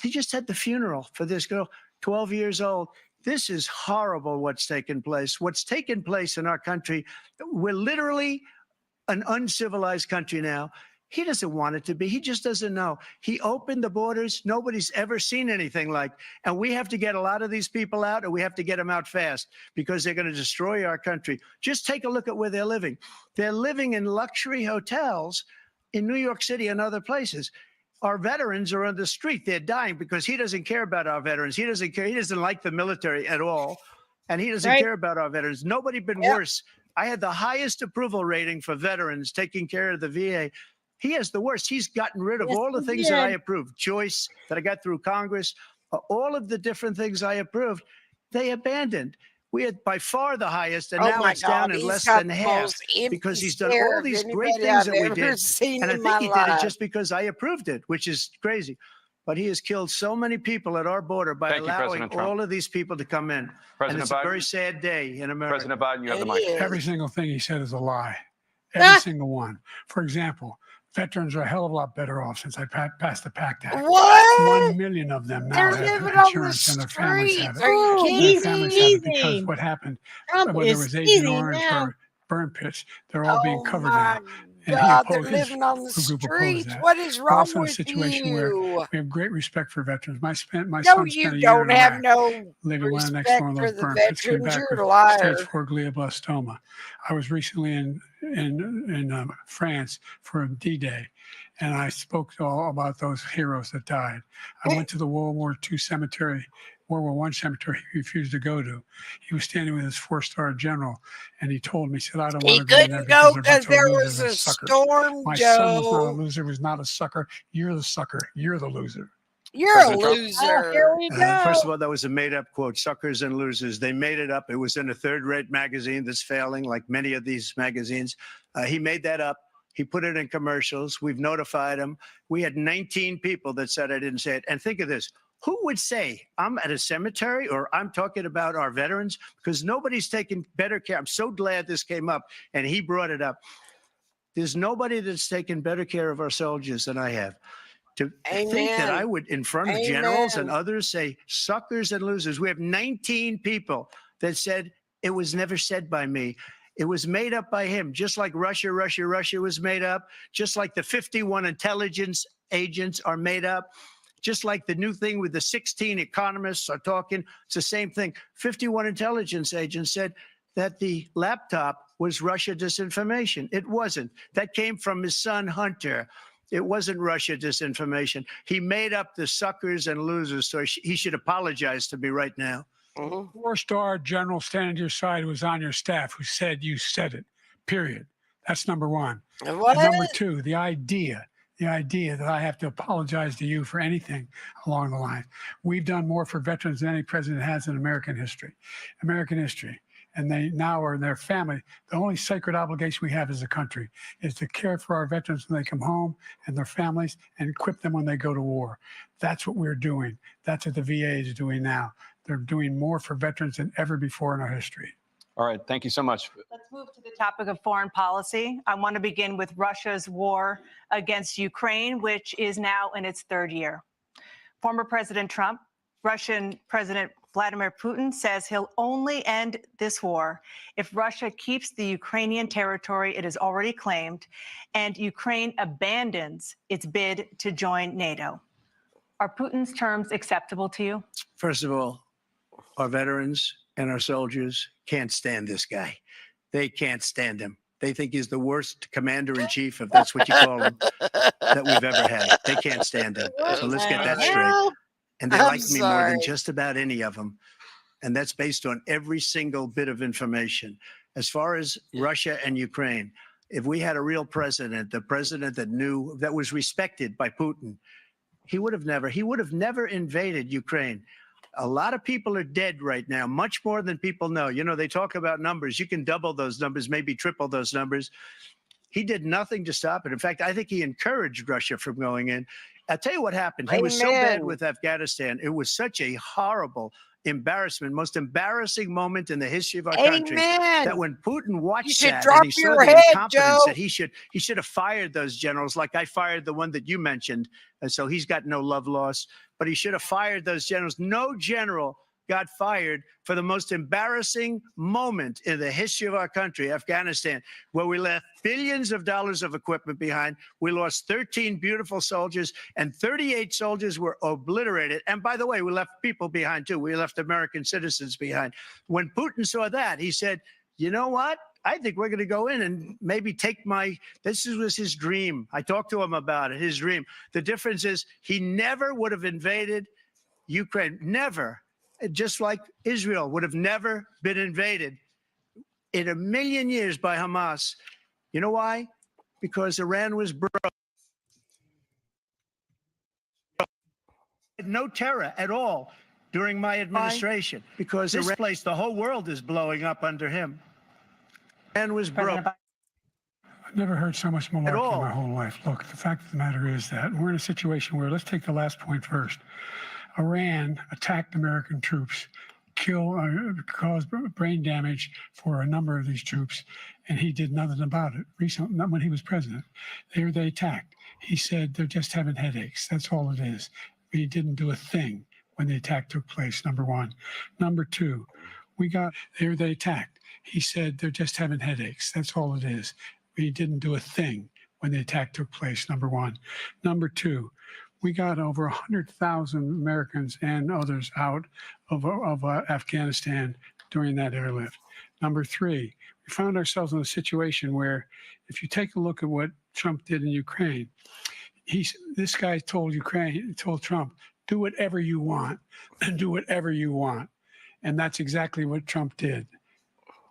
they just had the funeral for this girl, 12 years old. This is horrible what's taken place. What's taken place in our country, we're literally an uncivilized country now. He doesn't want it to be. He just doesn't know. He opened the borders. Nobody's ever seen anything like. And we have to get a lot of these people out, and we have to get them out fast because they're going to destroy our country. Just take a look at where they're living. They're living in luxury hotels in New York City and other places. Our veterans are on the street. They're dying because he doesn't care about our veterans. He doesn't care. He doesn't like the military at all. And he doesn't care about our veterans. Nobody been worse. I had the highest approval rating for veterans taking care of the VA. He has the worst. He's gotten rid of all the things that I approved. Choice that I got through Congress, all of the different things I approved, they abandoned. We had by far the highest, and now it's down in less than half because he's done all these great things that we did. And I think he did it just because I approved it, which is crazy. But he has killed so many people at our border by allowing all of these people to come in. And it's a very sad day in America. President Biden, you have the mic. Every single thing he said is a lie. Every single one. For example, veterans are a hell of a lot better off since I passed the PACT Act. What? 1 million of them now have insurance and their families have it. Are you And their families have it kidding? because what happened, Trump whether it is was Agent easy Orange now. or burn pits, they're all being covered now. And God, they're his living on the group opposed streets. that. What is We're wrong also in a with situation where you? we have great respect for veterans. My son No, spent a you year don't in have Iraq, no living one next respect door to for those the burn pits, came veterans. back You're a with liar. stage 4 glioblastoma. I was recently in France for D-Day, and I spoke all about those heroes that died. I went to the World War II cemetery, World War I cemetery he refused to go to. He was standing with his 4-star general, and he told me, he said, I don't want He to go in there couldn't go because because there they're a bunch of was losers and a suckers. storm, My son was not a Joe. loser, was not a sucker. You're the sucker. You're the loser. You're a President Trump. loser. Here we go. First of all, that was a made-up quote, suckers and losers. They made it up. It was in a third-rate magazine that's failing, like many of these magazines. He made that up. He put it in commercials. We've notified him. We had 19 people that said I didn't say it. And think of this. Who would say I'm at a cemetery or I'm talking about our veterans? Because nobody's taken better care. I'm so glad this came up and he brought it up. There's nobody that's taken better care of our soldiers than I have. To think that I would, in front of generals and others, say suckers and losers. We have 19 people that said it was never said by me. It was made up by him, just like Russia was made up, just like the 51 intelligence agents are made up, just like the new thing with the 16 economists are talking. It's the same thing. 51 intelligence agents said that the laptop was Russia disinformation. It wasn't. That came from his son, Hunter. It wasn't Russia disinformation. He made up the suckers and losers, so he should apologize to me right now. 4-star general standing to your side who was on your staff who said you said it, period. That's number one. What? And number two, the idea that I have to apologize to you for anything along the line. We've done more for veterans than any president has in American history. And they now are in their family. The only sacred obligation we have as a country is to care for our veterans when they come home and their families and equip them when they go to war. That's what we're doing. That's what the VA is doing now. They're doing more for veterans than ever before in our history. All right. Thank you so much. Let's move to the topic of foreign policy. I want to begin with Russia's war against Ukraine, which is now in its 3rd year. Former President Trump, Russian President Vladimir Putin says he'll only end this war if Russia keeps the Ukrainian territory it has already claimed and Ukraine abandons its bid to join NATO. Are Putin's terms acceptable to you? First of all, our veterans and our soldiers can't stand this guy. They can't stand him. They think he's the worst commander-in-chief, if that's what you call him, that we've ever had. They can't stand him. So let's get that straight. And they like me more than just about any of them. And that's based on every single bit of information. As far as Russia and Ukraine, if we had a real president, the president that knew, that was respected by Putin, he would have never invaded Ukraine. A lot of people are dead right now, much more than people know. You know, they talk about numbers. You can double those numbers, maybe triple those numbers. He did nothing to stop it. In fact, I think he encouraged Russia from going in. I'll tell you what happened. He was so bad Amen. with Afghanistan. It was such a horrible embarrassment, most embarrassing moment in the history of our country. Amen. That when Putin watched You should that drop and he saw your the head, incompetence, Joe. that he should have fired those generals, like I fired the one that you mentioned. And so he's got no love lost, but he should have fired those generals. No general got fired for the most embarrassing moment in the history of our country, Afghanistan, where we left billions of dollars of equipment behind. We lost 13 beautiful soldiers, and 38 soldiers were obliterated. And by the way, we left people behind too. We left American citizens behind. When Putin saw that, he said, you know what? I think we're going to go in and maybe take this was his dream. I talked to him about it, his dream. The difference is he never would have invaded Ukraine, never. Just like Israel would have never been invaded in a million years by Hamas. You know why? Because Iran was broke. No terror at all during my administration, because this place, the whole world is blowing up under him. Iran was broke. I've never heard so much malarkey in my whole life. Look, the fact of the matter is that we're in a situation where, let's take the last point first. Iran attacked American troops, caused brain damage for a number of these troops, and he did nothing about it. Recently, not when he was president. They attacked. He said they're just having headaches. That's all it is. He didn't do a thing when the attack took place, number one. Number two, they attacked. He said they're just having headaches. That's all it is. He didn't do a thing when the attack took place, number one. Number two, we got over 100,000 Americans and others out of Afghanistan during that airlift. Number three, we found ourselves in a situation where, if you take a look at what Trump did in Ukraine, this guy told Trump, do whatever you want, and do whatever you want. And that's exactly what Trump did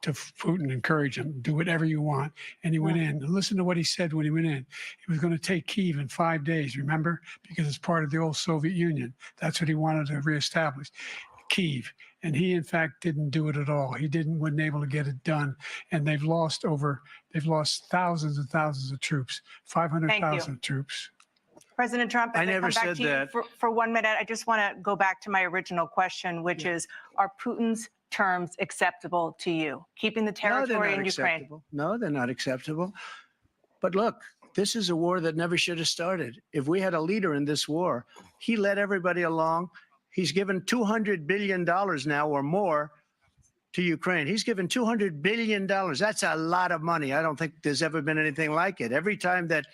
to Putin, encourage him, do whatever you want. And he went in. Listen to what he said when he went in. He was going to take Kyiv in 5 days, remember? Because it's part of the old Soviet Union. That's what he wanted to reestablish, Kyiv. And he, in fact, didn't do it at all. He wasn't able to get it done. And they've lost thousands and thousands of troops, 500,000 troops. President Trump, I as never come back said to you that. for 1 minute, I just want to go back to my original question, which is, are Putin's terms acceptable to you? Keeping the territory in Ukraine? No, they're not acceptable. But look, this is a war that never should have started. If we had a leader in this war, he led everybody along. He's given $200 billion now or more to Ukraine. He's given $200 billion. That's a lot of money. I don't think there's ever been anything like it. Every time that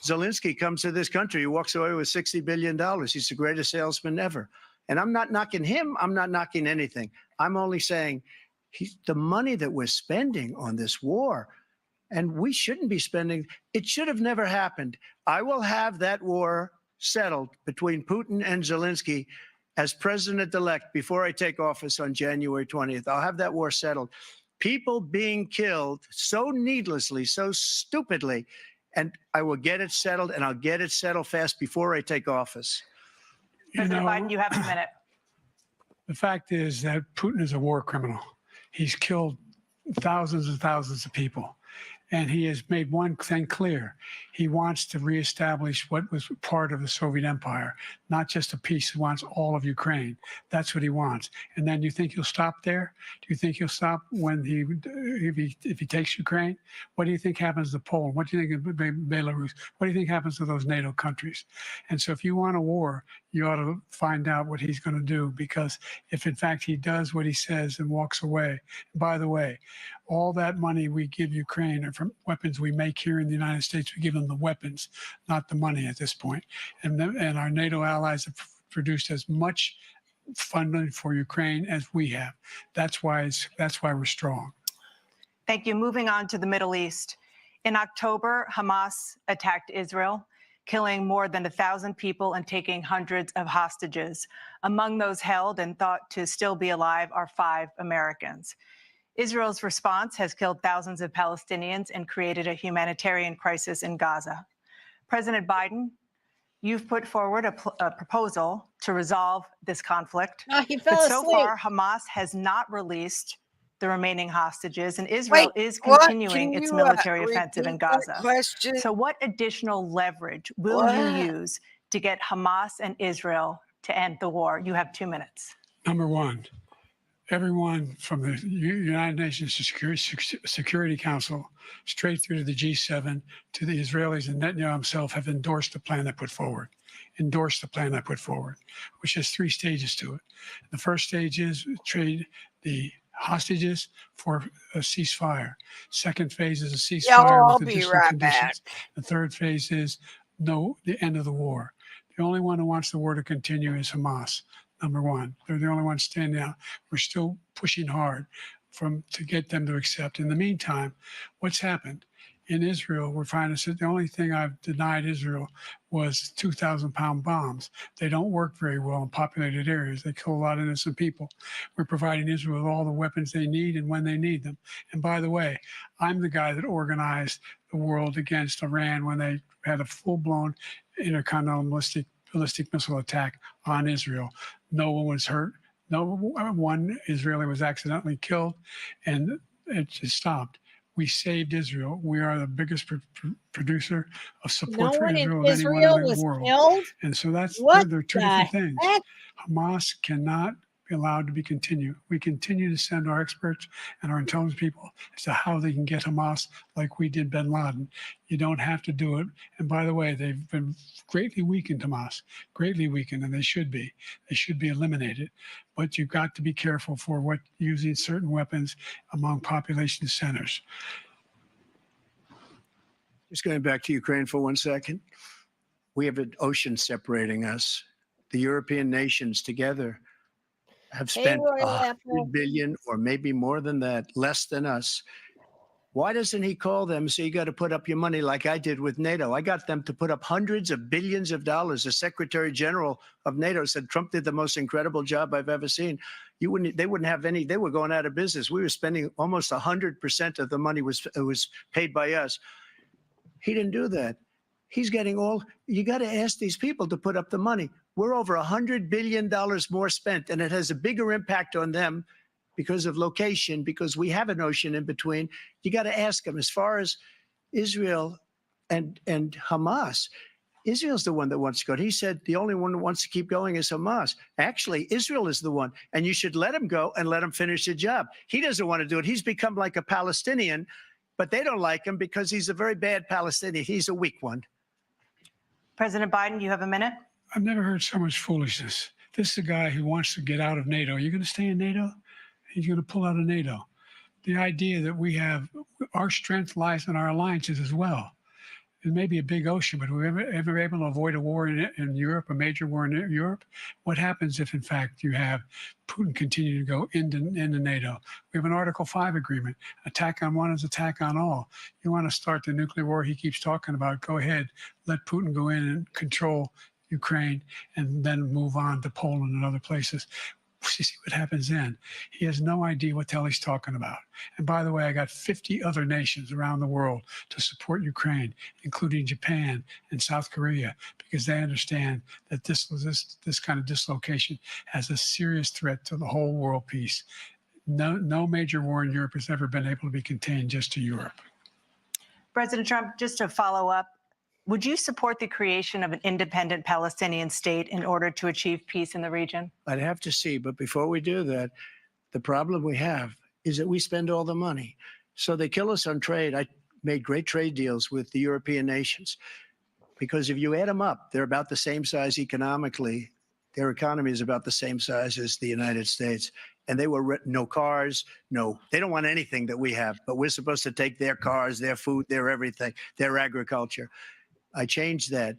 Zelensky comes to this country, he walks away with $60 billion. He's the greatest salesman ever. And I'm not knocking him. I'm not knocking anything. I'm only saying the money that we're spending on this war, and we shouldn't be spending, it should have never happened. I will have that war settled between Putin and Zelensky as president-elect before I take office on January 20th. I'll have that war settled. People being killed so needlessly, so stupidly, and I will get it settled, and I'll get it settled fast before I take office. President Biden, you have a minute. The fact is that Putin is a war criminal. He's killed thousands and thousands of people. And he has made one thing clear. He wants to reestablish what was part of the Soviet Empire, not just a piece. He wants all of Ukraine. That's what he wants. And then you think he'll stop there? Do you think he'll stop when if he takes Ukraine? What do you think happens to Poland? What do you think of Belarus? What do you think happens to those NATO countries? And so if you want a war, you ought to find out what he's going to do, because if in fact he does what he says and walks away, by the way, all that money we give Ukraine are from weapons we make here in the United States. We give them the weapons, not the money at this point. And our NATO allies have produced as much funding for Ukraine as we have. That's why we're strong. Thank you. Moving on to the Middle East. In October, Hamas attacked Israel, killing more than 1,000 people and taking hundreds of hostages. Among those held and thought to still be alive are 5 Americans. Israel's response has killed thousands of Palestinians and created a humanitarian crisis in Gaza. President Biden, you've put forward a proposal to resolve this conflict. Oh, he fell but so asleep. far, Hamas has not released the remaining hostages, and Israel is what? continuing Can its you, military offensive in repeat that Gaza. question? So what additional leverage will you use to get Hamas and Israel to end the war? You have 2 minutes. Number one, everyone from the United Nations Security Council straight through to the G7 to the Israelis and Netanyahu himself have endorsed the plan I put forward. Which has 3 stages to it. The first stage is trade the hostages for a ceasefire. Second phase is a ceasefire I'll with be additional right conditions. back. The third phase is the end of the war. The only one who wants the war to continue is Hamas. Number one, they're the only ones standing out. We're still pushing hard to get them to accept. In the meantime, what's happened? In Israel, we're finding that the only thing I've denied Israel was 2,000-pound bombs. They don't work very well in populated areas. They kill a lot of innocent people. We're providing Israel with all the weapons they need and when they need them. And by the way, I'm the guy that organized the world against Iran when they had a full-blown intercontinental ballistic missile attack on Israel. No one was hurt. No one Israeli was accidentally killed, and it just stopped. We saved Israel. We are the biggest producer of support for Israel of anyone in the world. Killed? And so they're 2 different things. Hamas cannot be allowed to continue. We continue to send our experts and our intelligence people as to how they can get Hamas like we did bin Laden. You don't have to do it. And by the way, they've been greatly weakened, Hamas, greatly weakened, and they should be. They should be eliminated. But you've got to be careful for using certain weapons among population centers. Just going back to Ukraine for 1 second. We have an ocean separating us. The European nations together have spent $100 billion or maybe more than that, less than us. Why doesn't he call them and say, you got to put up your money like I did with NATO? I got them to put up hundreds of billions of dollars. The Secretary General of NATO said Trump did the most incredible job I've ever seen. They wouldn't have any, they were going out of business. We were spending almost 100% of the money was paid by us. He didn't do that. He's getting you got to ask these people to put up the money. We're over $100 billion more spent, and it has a bigger impact on them because of location, because we have an ocean in between. You got to ask them. As far as Israel and Hamas, Israel's the one that wants to go. He said the only one who wants to keep going is Hamas. Actually, Israel is the one, and you should let him go and let him finish the job. He doesn't want to do it. He's become like a Palestinian, but they don't like him because he's a very bad Palestinian. He's a weak one. President Biden, you have a minute. I've never heard so much foolishness. This is a guy who wants to get out of NATO. Are you going to stay in NATO? He's going to pull out of NATO. The idea that we have our strength lies in our alliances as well. It may be a big ocean, but we're ever able to avoid a war in Europe, a major war in Europe? What happens if, in fact, you have Putin continue to go into NATO? We have an Article 5 agreement. Attack on one is attack on all. You want to start the nuclear war he keeps talking about, go ahead. Let Putin go in and control Ukraine and then move on to Poland and other places. You see what happens then. He has no idea what the hell he's talking about. And by the way, I got 50 other nations around the world to support Ukraine, including Japan and South Korea, because they understand that this kind of dislocation has a serious threat to the whole world peace. No major war in Europe has ever been able to be contained just to Europe. President Trump, just to follow up, would you support the creation of an independent Palestinian state in order to achieve peace in the region? I'd have to see. But before we do that, the problem we have is that we spend all the money. So they kill us on trade. I made great trade deals with the European nations because if you add them up, they're about the same size economically. Their economy is about the same size as the United States. And they were no cars, they don't want anything that we have, but we're supposed to take their cars, their food, their everything, their agriculture. I changed that.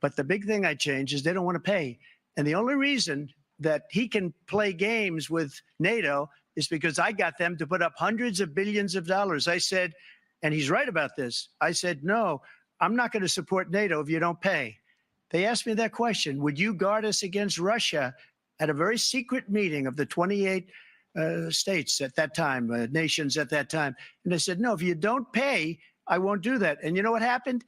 But the big thing I changed is they don't want to pay. And the only reason that he can play games with NATO is because I got them to put up hundreds of billions of dollars. I said, and he's right about this, I said, no, I'm not going to support NATO if you don't pay. They asked me that question. Would you guard us against Russia at a very secret meeting of the 28 states at that time, nations at that time? And I said, no, if you don't pay, I won't do that. And you know what happened?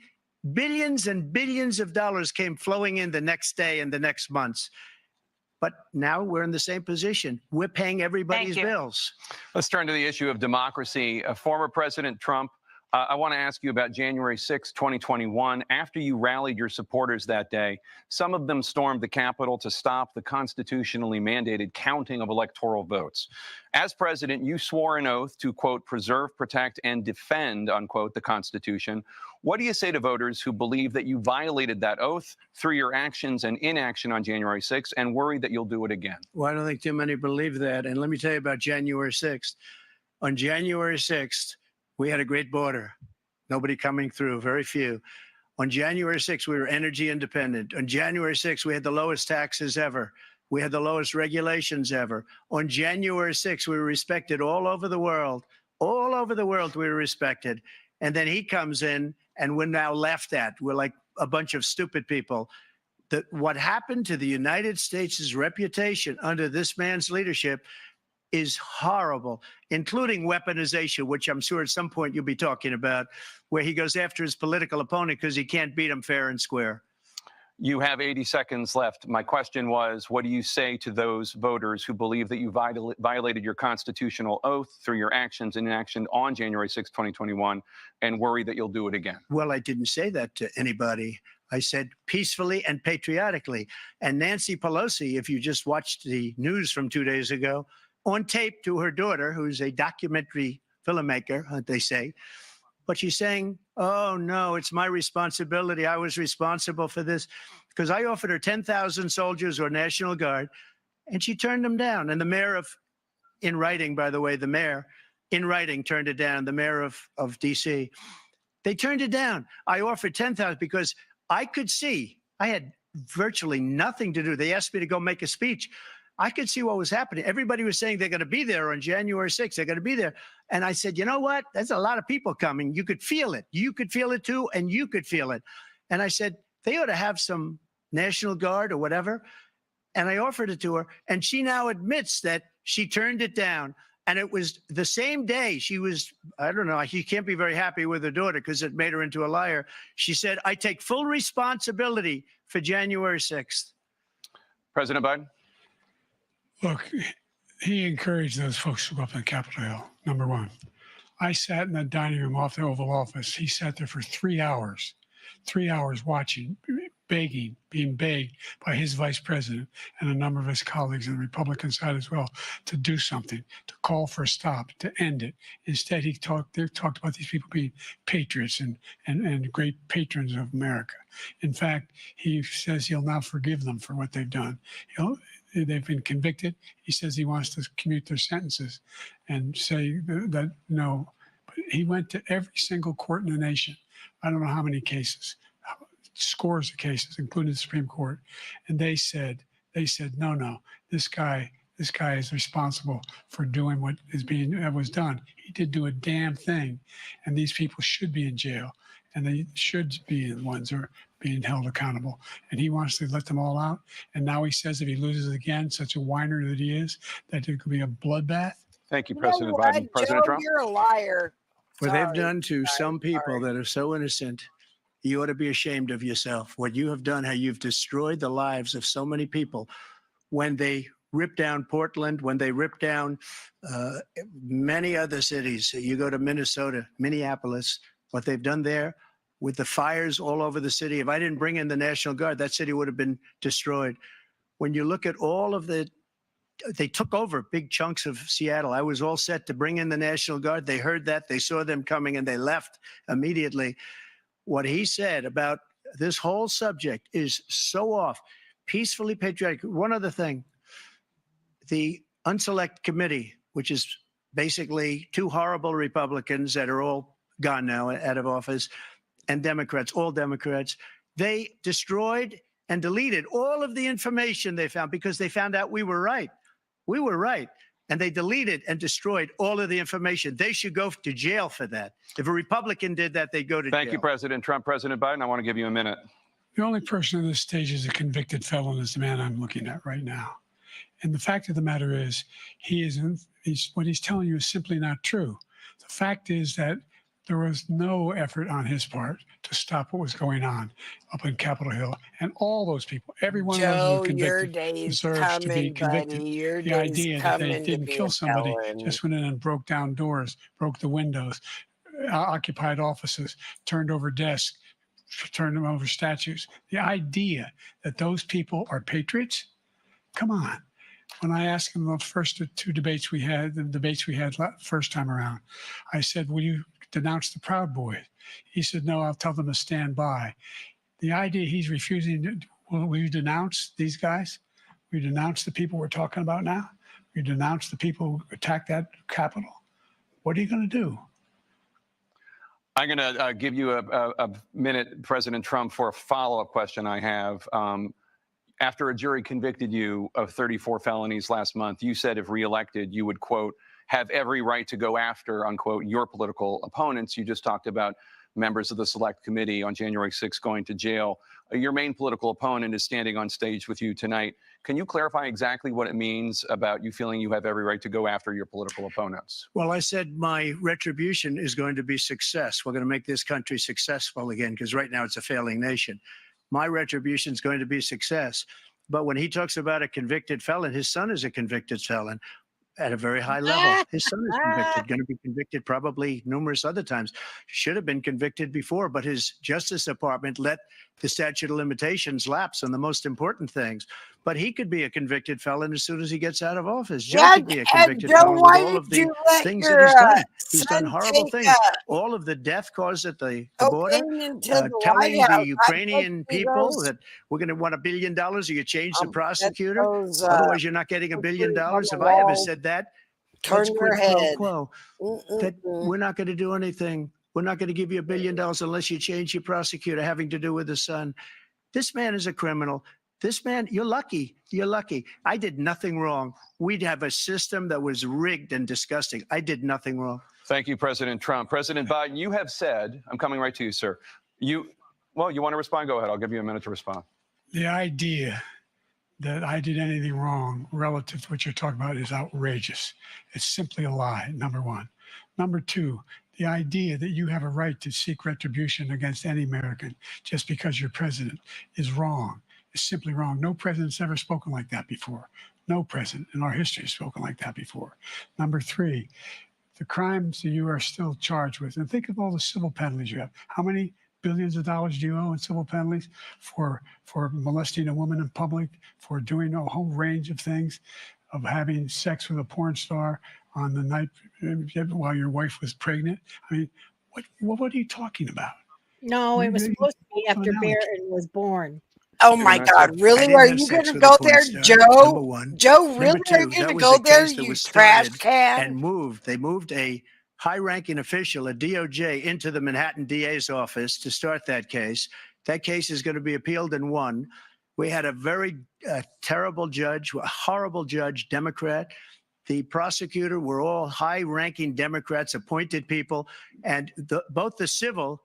Billions and billions of dollars came flowing in the next day and the next months. But now we're in the same position. We're paying everybody's Thank you. bills. Let's turn to the issue of democracy. Former President Trump, I want to ask you about January 6, 2021. After you rallied your supporters that day, some of them stormed the Capitol to stop the constitutionally mandated counting of electoral votes. As president, you swore an oath to, quote, preserve, protect, and defend, unquote, the Constitution. What do you say to voters who believe that you violated that oath through your actions and inaction on January 6th and worry that you'll do it again? Well, I don't think too many believe that. And let me tell you about January 6th. On January 6th, we had a great border. Nobody coming through, very few. On January 6th, we were energy independent. On January 6th, we had the lowest taxes ever. We had the lowest regulations ever. On January 6th, we were respected all over the world. All over the world, we were respected. And then he comes in, and we're now laughed at. We're like a bunch of stupid people. What happened to the United States' reputation under this man's leadership is horrible, including weaponization, which I'm sure at some point you'll be talking about, where he goes after his political opponent because he can't beat him fair and square. You have 80 seconds left. My question was, what do you say to those voters who believe that you violated your constitutional oath through your actions and inaction on January 6, 2021, and worry that you'll do it again? Well, I didn't say that to anybody. I said peacefully and patriotically. And Nancy Pelosi, if you just watched the news from 2 days ago, on tape to her daughter, who's a documentary filmmaker, they say. But she's saying, oh, no, it's my responsibility. I was responsible for this. Because I offered her 10,000 soldiers or National Guard, and she turned them down. And the mayor in writing, by the way, the mayor in writing turned it down, the mayor of D.C. They turned it down. I offered 10,000 because I could see, I had virtually nothing to do. They asked me to go make a speech. I could see what was happening. Everybody was saying they're going to be there on January 6th. They're going to be there. And I said, you know what? There's a lot of people coming. You could feel it. You could feel it too, and you could feel it. And I said, they ought to have some National Guard or whatever. And I offered it to her. And she now admits that she turned it down. And it was the same day she was, I don't know, she can't be very happy with her daughter because it made her into a liar. She said, I take full responsibility for January 6th. President Biden? Look, he encouraged those folks to go up on Capitol Hill, number one. I sat in the dining room off the Oval Office. He sat there for 3 hours watching, begging, being begged by his vice president and a number of his colleagues on the Republican side as well to do something, to call for a stop, to end it. Instead, they talked about these people being patriots and great patrons of America. In fact, he says he'll now forgive them for what they've done. They've been convicted. He says he wants to commute their sentences and say that no. But he went to every single court in the nation. I don't know how many cases, scores of cases, including the Supreme Court. And they said, no, this guy is responsible for doing what was done. He did do a damn thing. And these people should be in jail. And they should be the ones who are being held accountable. And he wants to let them all out. And now he says if he loses again, such a whiner that he is, that it could be a bloodbath. Thank you, President Biden. President Trump? You're a liar. What Sorry. they've done to some people that are so innocent, you ought to be ashamed of yourself. What you have done, how you've destroyed the lives of so many people. When they ripped down Portland, when they ripped down many other cities, you go to Minnesota, Minneapolis, what they've done there with the fires all over the city. If I didn't bring in the National Guard, that city would have been destroyed. When you look at all of they took over big chunks of Seattle. I was all set to bring in the National Guard. They heard that, they saw them coming, and they left immediately. What he said about this whole subject is so off. Peacefully patriotic. One other thing, the Unselect Committee, which is basically two horrible Republicans that are all gone now out of office, and Democrats, all Democrats, they destroyed and deleted all of the information they found because they found out we were right. We were right. And they deleted and destroyed all of the information. They should go to jail for that. If a Republican did that, they'd go to jail. Thank you, President Trump. President Biden, I want to give you a minute. The only person on this stage is a convicted felon is the man I'm looking at right now. And the fact of the matter is, what he's telling you is simply not true. The fact is that There was no effort on his part to stop what was going on up in Capitol Hill. And all those people, every one of those who Joe, were your convicted, day's deserves to be coming, convicted. buddy. Your The day's idea that they coming to didn't be kill a somebody, felon. just went in and broke down doors, broke the windows, occupied offices, turned over desks, turned them over statues. The idea that those people are patriots, come on. When I asked him the first two debates we had, first time around, I said, will you denounce the Proud Boys? He said, no, I'll tell them to stand by. The idea he's refusing, will you denounce these guys? Will you denounce the people we're talking about now? Will you denounce the people who attacked that Capitol? What are you going to do? I'm going to give you a minute, President Trump, for a follow-up question I have. After a jury convicted you of 34 felonies last month, you said if reelected, you would, quote, have every right to go after, unquote, your political opponents. You just talked about members of the Select Committee on January 6th going to jail. Your main political opponent is standing on stage with you tonight. Can you clarify exactly what it means about you feeling you have every right to go after your political opponents? Well, I said my retribution is going to be success. We're going to make this country successful again, because right now it's a failing nation. My retribution is going to be success. But when he talks about a convicted felon, his son is a convicted felon at a very high level. His son is convicted, going to be convicted probably numerous other times. Should have been convicted before, but his Justice Department let the statute of limitations lapse on the most important things. But he could be a convicted felon as soon as he gets out of office. Joe could be a convicted felon with all of the things that he's done. He's done horrible things. All of the death caused at the border, telling the Ukrainian people that we're going to want $1 billion or you change the prosecutor. Otherwise, you're not getting $1 billion. If I ever said that, Turn your head. That we're not going to do anything. We're not going to give you $1 billion unless you change your prosecutor having to do with the son. This man is a criminal. This man, you're lucky. You're lucky. I did nothing wrong. We'd have a system that was rigged and disgusting. I did nothing wrong. Thank you, President Trump. President Biden, you have said, I'm coming right to you, sir. You want to respond? Go ahead. I'll give you a minute to respond. The idea that I did anything wrong relative to what you're talking about is outrageous. It's simply a lie, number one. Number two, the idea that you have a right to seek retribution against any American just because you're president is wrong. It's simply wrong. No president's ever spoken like that before. No president in our history has spoken like that before. Number three, the crimes that you are still charged with, and think of all the civil penalties you have. How many billions of dollars do you owe in civil penalties for molesting a woman in public, for doing a whole range of things, of having sex with a porn star on the night while your wife was pregnant? I mean, what are you talking about? No, it was supposed to be after Barron was born. Oh my God! Really? Are you going to go there, Joe? Joe, really? Are you going to go there? You trash can. And moved. They moved a high-ranking official, a DOJ, into the Manhattan DA's office to start that case. That case is going to be appealed and won. We had a very terrible judge, a horrible judge, Democrat. The prosecutor were all high-ranking Democrats, appointed people, and both the civil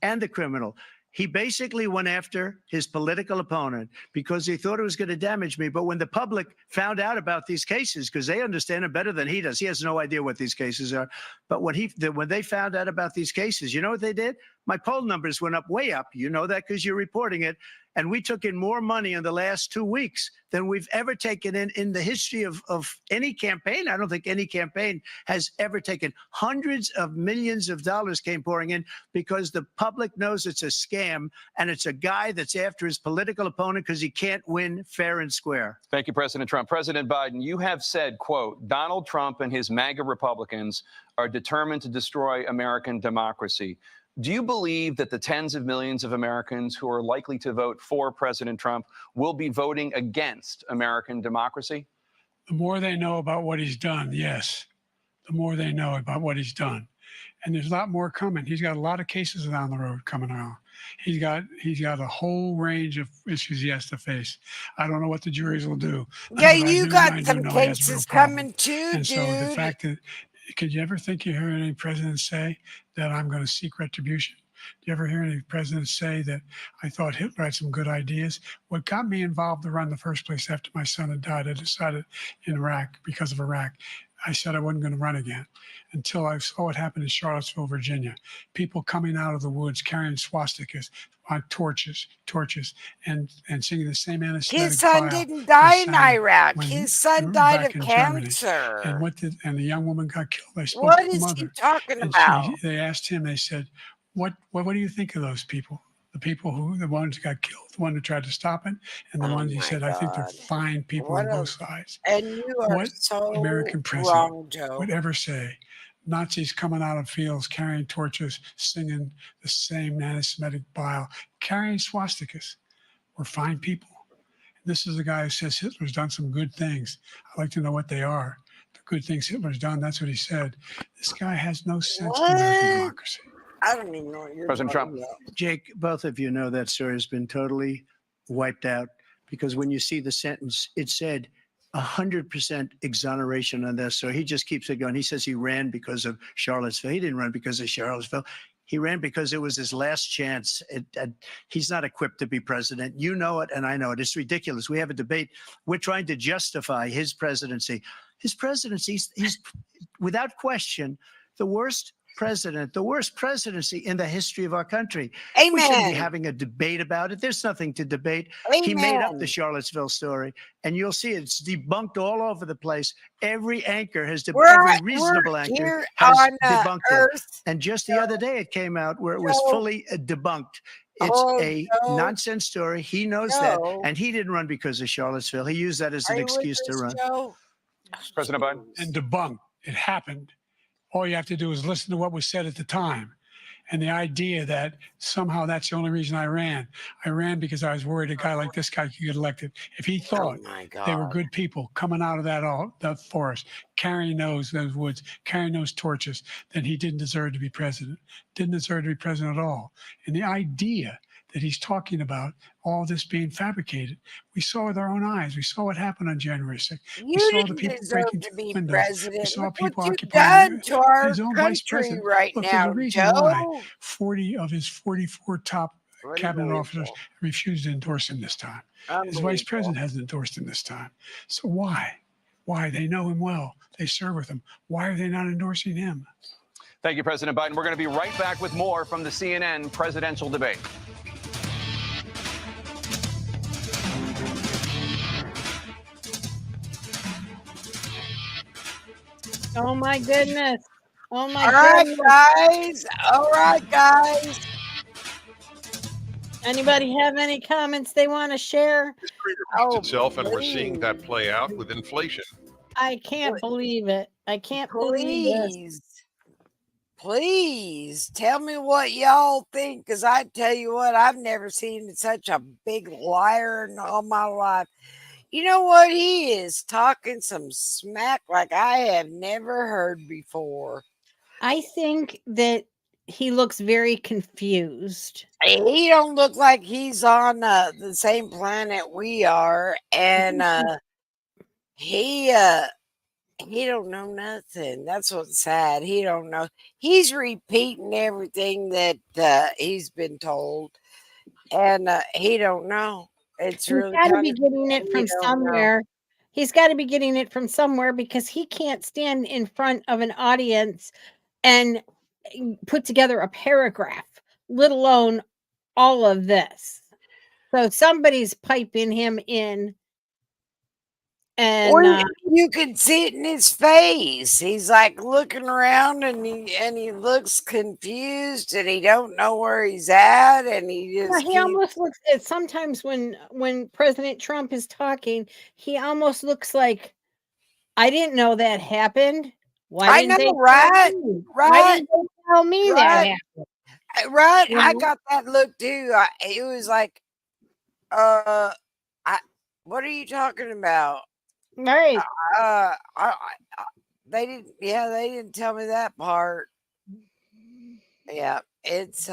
and the criminal. He basically went after his political opponent because he thought it was going to damage me. But when the public found out about these cases, because they understand it better than he does, he has no idea what these cases are. But when they found out about these cases, you know what they did? My poll numbers went up, way up. You know that because you're reporting it. And we took in more money in the last 2 weeks than we've ever taken in the history of any campaign. I don't think any campaign has ever taken. Hundreds of millions of dollars came pouring in because the public knows it's a scam and it's a guy that's after his political opponent because he can't win fair and square. Thank you, President Trump. President Biden, you have said, quote, Donald Trump and his MAGA Republicans are determined to destroy American democracy. Do you believe that the tens of millions of Americans who are likely to vote for President Trump will be voting against American democracy? The more they know about what he's done, yes. The more they know about what he's done. And there's a lot more coming. He's got a lot of cases down the road coming around. He's got a whole range of issues he has to face. I don't know what the juries will do. Yeah, you got some cases coming too, and dude. so the fact that, could you ever think you heard any president say that I'm going to seek retribution? Do you ever hear any presidents say that I thought Hitler had some good ideas? What got me involved to run in the first place after my son had died, I decided in Iraq, because of Iraq, I said I wasn't going to run again until I saw what happened in Charlottesville, Virginia. People coming out of the woods carrying swastikas on torches, and singing the same anti-Semitic His son file didn't they die in sang Iraq. when His son died back of in Germany. cancer. And the young woman got killed. They spoke What to the is mother. he talking And about? they asked him, they said, what do you think of those people? The people the ones who got killed, the one who tried to stop it, and the Oh ones he my said, I think they're God. fine people What on a both sides. and you are What so American president wrong, Joe. would ever say Nazis coming out of fields carrying torches, singing the same anti-Semitic bile, carrying swastikas were fine people? This is a guy who says Hitler's done some good things. I'd like to know what they are. The good things Hitler's done, that's what he said. This guy has no sense for American What? democracy. I don't even know what you're President talking Trump. about. Jake, both of you know that story has been totally wiped out because when you see the sentence, it said 100% exoneration on this. So he just keeps it going. He says he ran because of Charlottesville. He didn't run because of Charlottesville. He ran because it was his last chance. He's not equipped to be president. You know it, and I know it. It's ridiculous. We have a debate. We're trying to justify his presidency. His presidency, he's without question the worst president, the worst presidency in the history of our country. We shouldn't be Amen. having a debate about it. There's nothing to debate. He made up the Amen. Charlottesville story, and you'll see it's debunked all over the place. Every anchor has We're every reasonable we're anchor here has on debunked it. Earth. And just the other day, it came out where it was Joe. fully debunked. It's Oh, a Joe. nonsense story. He knows that, Joe. and he didn't run because of Charlottesville. He used that as Are an you with excuse to us, run. Joe? President Biden. And debunked. It happened. All you have to do is listen to what was said at the time. And the idea that somehow that's the only reason I ran. I ran because I was worried a guy like this guy could get elected. If he thought Oh my they were God. good people coming out of that forest, carrying those woods, carrying those torches, then he didn't deserve to be president. Didn't deserve to be president at all. And the idea that he's talking about all this being fabricated, we saw with our own eyes. We saw what happened on January 6th. We You saw the didn't people deserve breaking to through be windows. We president. saw Look people what you've occupying done to our his own vice country president. right Look, now, there's a reason why Joe. 40 of his 44 top cabinet officers Unbelievable. refused to endorse him this time. His vice Unbelievable. president hasn't endorsed him this time. So why? Why? They know him well. They serve with him. Why are they not endorsing him? Thank you, President Biden. We're going to be right back with more from the CNN presidential debate. Oh my goodness. Oh my All right, goodness. guys. All right, guys. Anybody have any comments they want to share? History repeats Oh, itself, and we're seeing please. that play out with inflation. I can't believe it. I can't believe this. Please. Please tell me what y'all think, because I tell you what, I've never seen such a big liar in all my life. You know what? He is talking some smack like I have never heard before. I think that he looks very confused. He don't look like he's on the same planet we are, and he don't know nothing. That's what's sad. He don't know. He's repeating everything that he's been told, and he don't know. It's He's really got to kind be of getting it he from don't know. somewhere. He's got to be getting it from somewhere because he can't stand in front of an audience and put together a paragraph, let alone all of this. So somebody's piping him in. And Or you could see it in his face. He's like looking around, and he looks confused, and he don't know where he's at, and he just he almost looks at sometimes when President Trump is talking, he almost looks like, I didn't know that happened. Why I didn't know, they tell right? me? Why Right? didn't they tell me that Right? happened? Right? You I know? got that look too. It was like, what are you talking about? Right. They didn't. Yeah, they didn't tell me that part. Yeah, it's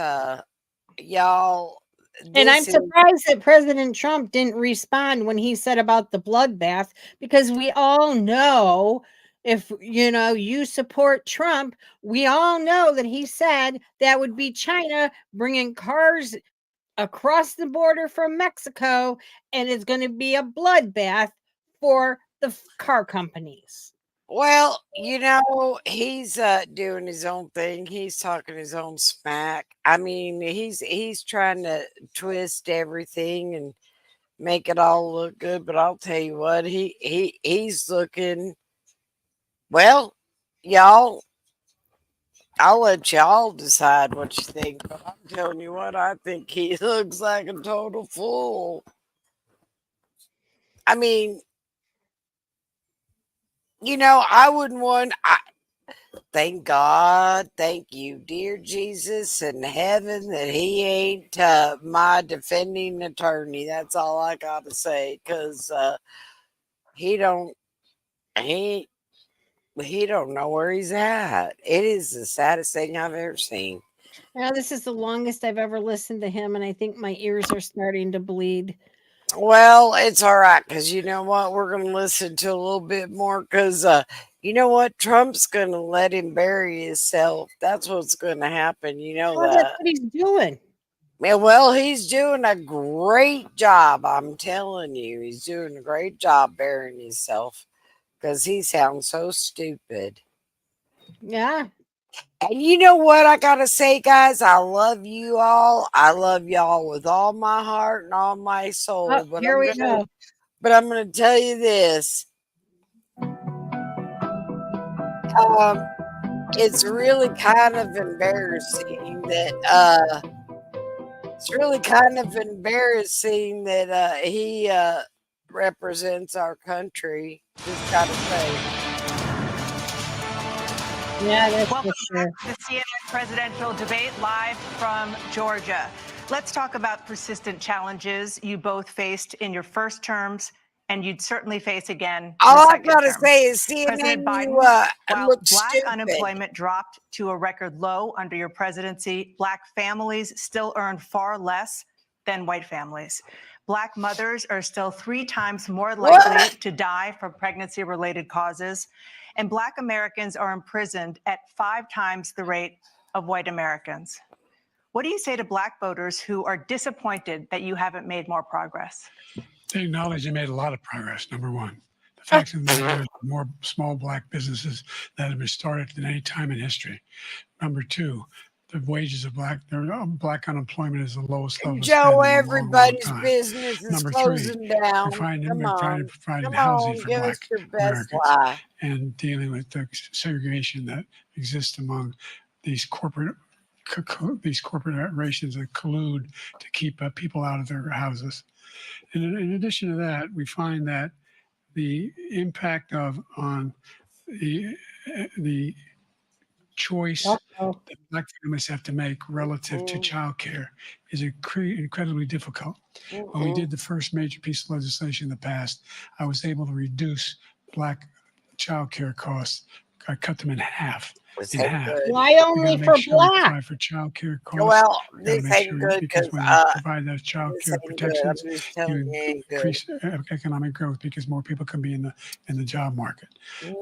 y'all. And I'm This is surprised that President Trump didn't respond when he said about the bloodbath, because we all know, if you support Trump, we all know that he said that would be China bringing cars across the border from Mexico, and it's going to be a bloodbath for the car companies. Well, he's doing his own thing. He's talking his own smack. I mean, he's trying to twist everything and make it all look good. But I'll tell you what, he's looking well, y'all. I'll let y'all decide what you think. But I'm telling you what, I think he looks like a total fool. I mean, I wouldn't want. Thank God, thank you, dear Jesus in heaven, that he ain't my defending attorney. That's all I gotta say, because he don't he he don't know where he's at. It is the saddest thing I've ever seen. Now, this is the longest I've ever listened to him, and I think my ears are starting to bleed. Well, it's all right, because you know what? We're going to listen to a little bit more, because you know what? Trump's going to let him bury himself. That's what's going to happen. You know Well, that. that's what he's doing. Yeah, well, he's doing a great job. I'm telling you, he's doing a great job burying himself, because he sounds so stupid. Yeah. And you know what I gotta say, guys? I love you all. I love y'all with all my heart and all my soul. Oh, But here we go. But I'm gonna tell you this. It's really kind of embarrassing that he represents our country. Just gotta say. Yeah, that's Welcome for sure. back to the CNN presidential debate live from Georgia. Let's talk about persistent challenges you both faced in your first terms, and you'd certainly face again in All the I second gotta term. say is CNN, President Biden, you while look Black stupid. unemployment dropped to a record low under your presidency, Black families still earn far less than white families. Black mothers are still 3 times more likely to die from pregnancy-related causes, and Black Americans are imprisoned at 5 times the rate of white Americans. What do you say to Black voters who are disappointed that you haven't made more progress? They acknowledge they made a lot of progress, number one. The fact of the matter is more small Black businesses that have been started than any time in history. Number two, the wages of Black unemployment is the lowest level it's been in Joe, a long, long everybody's time. business is Number three, closing down. we're trying Come to on. provide Come housing on, for give us Black your best Americans lie. and dealing with the segregation that exists among these corporations that collude to keep people out of their houses. And in addition to that, we find that the impact on the choice that Black families have to make relative to childcare is incredibly difficult. When we did the first major piece of legislation in the past, I was able to reduce Black childcare costs. I cut them in half. This ain't good. Why We only gotta for make sure we Black? provide for childcare costs. Well, We gotta this make ain't sure good because because when you provide those this childcare ain't good. I'm protections, just telling you, you it ain't good. increase economic growth because more people can be in the job market.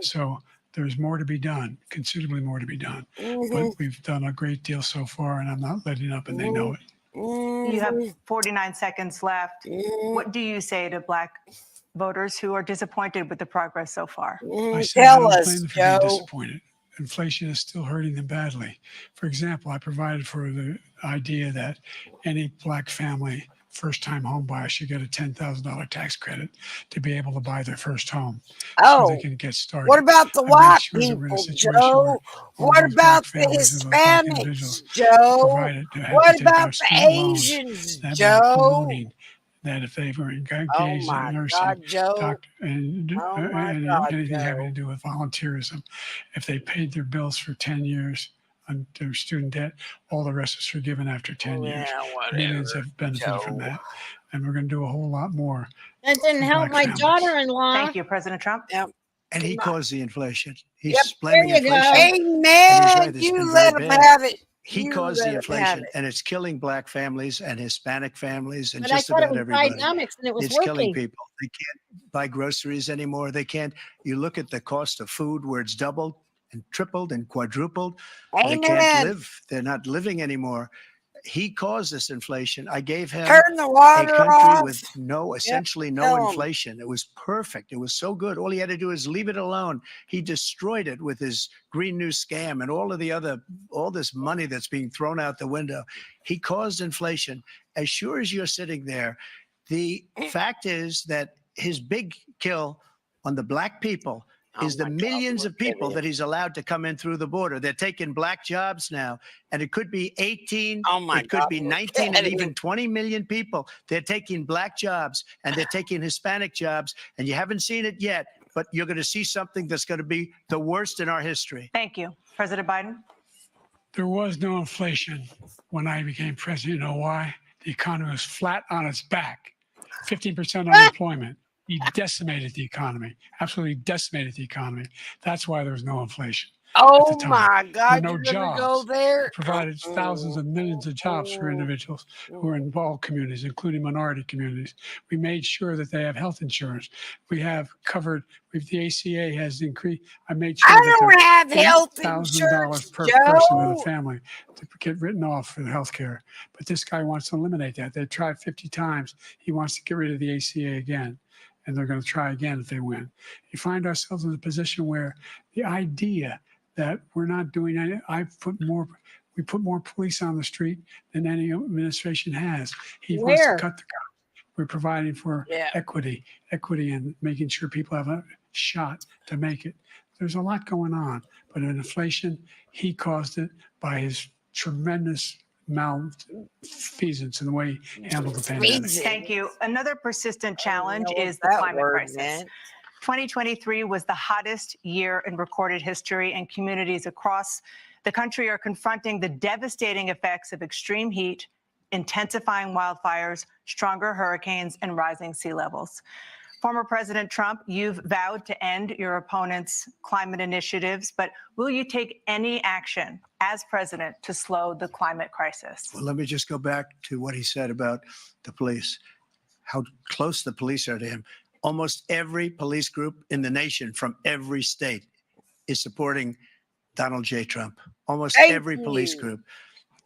So there's more to be done, considerably more to be done. But we've done a great deal so far, and I'm not letting up, and they know it. You have 49 seconds left. What do you say to Black voters who are disappointed with the progress so far? I say I Tell don't us, blame them for being Joe. disappointed. Inflation is still hurting them badly. For example, I provided for the idea that any Black family, first-time home buyer, should get a $10,000 tax credit to be able to buy their first home, so they Oh, can get started. what about the I made white sure that we're in a people, situation where Joe? all What those about Black the families and those Black Hispanics, individuals Joe? provided to have to What take out about the student loans Asians, that were Joe? ballooning, that if they were Oh engaged in my nursing, God, Joe. doctor, and Oh my anything God, having to Joe. do with volunteerism, if they paid their bills for 10 years on their student debt, all the rest was forgiven after 10 years. Yeah, Millions whatever, have benefited from Joe. that. And we're going to do a whole lot more That didn't for help Black my families. daughter-in-law. Thank you, President Trump. Yep. And he Come on. caused the inflation. He's Yep. blaming There you go. inflation. And he's Amen. right. It's been You very let them bad. have it. He You caused the let them have inflation, it. and it's killing Black families and Hispanic families and But I just thought it about was everybody. Bidenomics and it was It's killing working. people. They can't buy groceries anymore. They can't. You look at the cost of food where it's doubled and tripled and quadrupled. They can't Amen. live. They're not living anymore. he caused this inflation. I gave him Turn the a water country off. with essentially no tell 'em. inflation. It was perfect. It was so good. All he had to do is leave it alone. He destroyed it with his Green New scam and all this money that's being thrown out the window. He caused inflation. As sure as you're sitting there, the fact is that his big kill on the black people is the millions of people that he's allowed to come in through the border. They're taking black jobs now, and it could be 18, it could be 19, and even 20 million people. They're taking black jobs, and they're taking Hispanic jobs, and you haven't seen it yet, but you're going to see something that's going to be the worst in our history. Thank you. President Biden? There was no inflation when I became president. You know why? The economy was flat on its back, 15% unemployment. He decimated the economy, absolutely decimated the economy. That's why there was no inflation. Oh my God! There were no You're gonna jobs. go there? It provided thousands of millions of jobs for individuals who are in all communities, including minority communities. We made sure that they have health insurance. We have covered. The ACA has increased. I made sure I that don't have there's health $1,000 insurance, per person in Joe. the family to get written off for the health care. But this guy wants to eliminate that. They tried 50 times. He wants to get rid of the ACA again. And they're going to try again if they win. You find ourselves in a position where the idea that we're not doing any, we put more police on the street than any administration has. He wants to cut the cops. We're providing for equity and making sure people have a shot to make it. There's a lot going on, but in inflation, he caused it by his tremendous malfeasance in the way he handled the pandemic. Thank you. Another persistent challenge is the climate crisis. 2023 was the hottest year in recorded history, and communities across the country are confronting the devastating effects of extreme heat, intensifying wildfires, stronger hurricanes, and rising sea levels. Former President Trump, you've vowed to end your opponent's climate initiatives, but will you take any action as president to slow the climate crisis? Well, let me just go back to what he said about the police, how close the police are to him. Almost every police group in the nation from every state is supporting Donald J. Trump. Almost every police group.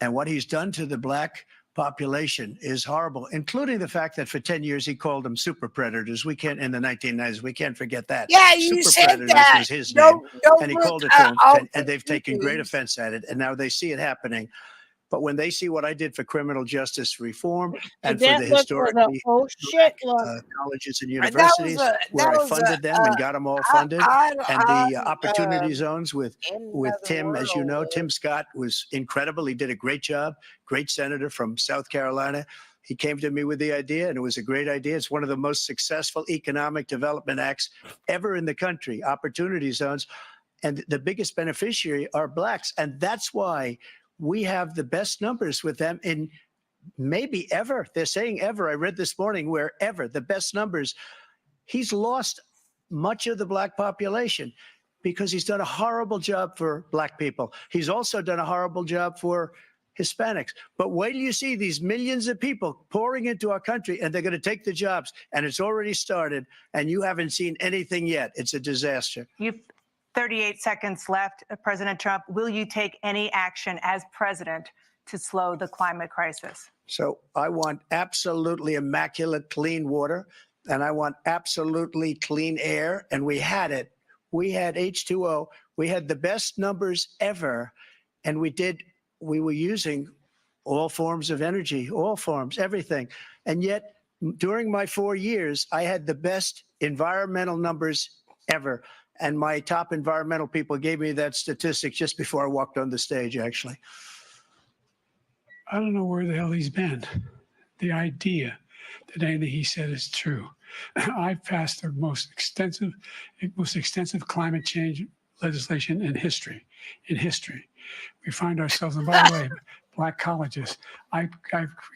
And what he's done to the black population is horrible, including the fact that for 10 years he called them super predators. We can't, in the 1990s, we can't forget that. Yeah, you super said predators that. was his Don't name. don't And he look called it to them, out and they've taken great news. offense at it. And now they see it happening. But when they see what I did for criminal justice reform and for the historically colleges and universities where I funded them and got them all funded, and the opportunity zones with Tim, as you know, Tim Scott was incredible. He did a great job, great senator from South Carolina. He came to me with the idea, and it was a great idea. It's one of the most successful economic development acts ever in the country, opportunity zones. And the biggest beneficiary are blacks. And that's why we have the best numbers with them in maybe ever. They're saying ever. I read this morning where ever, the best numbers. He's lost much of the black population because he's done a horrible job for black people. He's also done a horrible job for Hispanics. But wait till you see these millions of people pouring into our country, and they're going to take the jobs, and it's already started, and you haven't seen anything yet. It's a disaster. You've 38 seconds left. President Trump, will you take any action as president to slow the climate crisis? So I want absolutely immaculate clean water, and I want absolutely clean air. And we had it. We had H2O. We had the best numbers ever. And we were using all forms of energy, all forms, everything. And yet, during my 4 years, I had the best environmental numbers ever. And my top environmental people gave me that statistic just before I walked on the stage, actually. I don't know where the hell he's been. The idea that anything he said is true. I've passed the most extensive climate change legislation in history. We find ourselves, and by the way, black colleges. I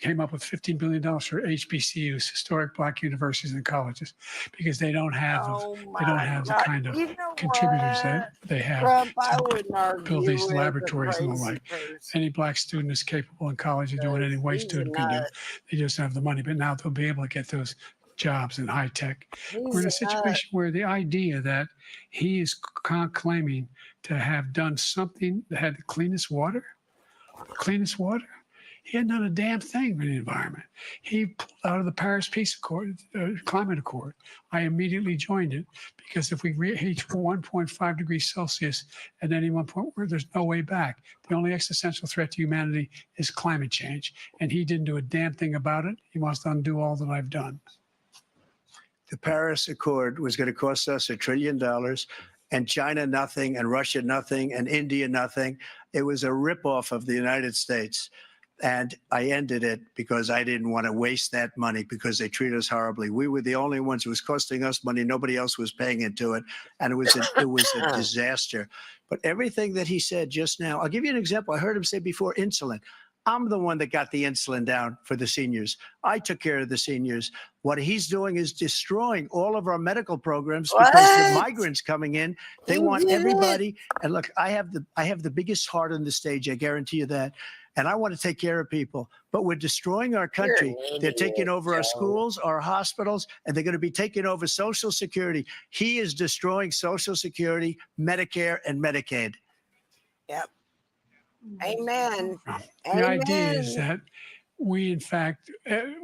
came up with $15 billion for HBCUs, historic black universities and colleges, because they don't have the kind of contributors that they have to build these laboratories and the like. Any black student is capable in college of doing what any white student can do. They just don't have the money, but now they'll be able to get those jobs in high tech. We're in a situation where the idea that he is claiming to have done something that had the cleanest water, He hadn't done a damn thing for the environment. He pulled out of the Paris Peace Accord, Climate Accord. I immediately joined it because if we reach 1.5 degrees Celsius at any one point, where there's no way back. The only existential threat to humanity is climate change, and he didn't do a damn thing about it. He wants to undo all that I've done. The Paris Accord was going to cost us $1 trillion, and China nothing, and Russia nothing, and India nothing. It was a ripoff of the United States. And I ended it because I didn't want to waste that money because they treat us horribly. We were the only ones who was costing us money. Nobody else was paying into it. And it was a disaster. But everything that he said just now, I'll give you an example. I heard him say before insulin. I'm the one that got the insulin down for the seniors. I took care of the seniors. What he's doing is destroying all of our medical programs because the migrants coming in, they want everybody. And look, I have the biggest heart on the stage. I guarantee you that. And I want to take care of people, but we're destroying our country. They're taking over our schools, our hospitals, and they're going to be taking over Social Security. He is destroying Social Security, Medicare, and Medicaid. Yep. Amen. The idea is that we, in fact,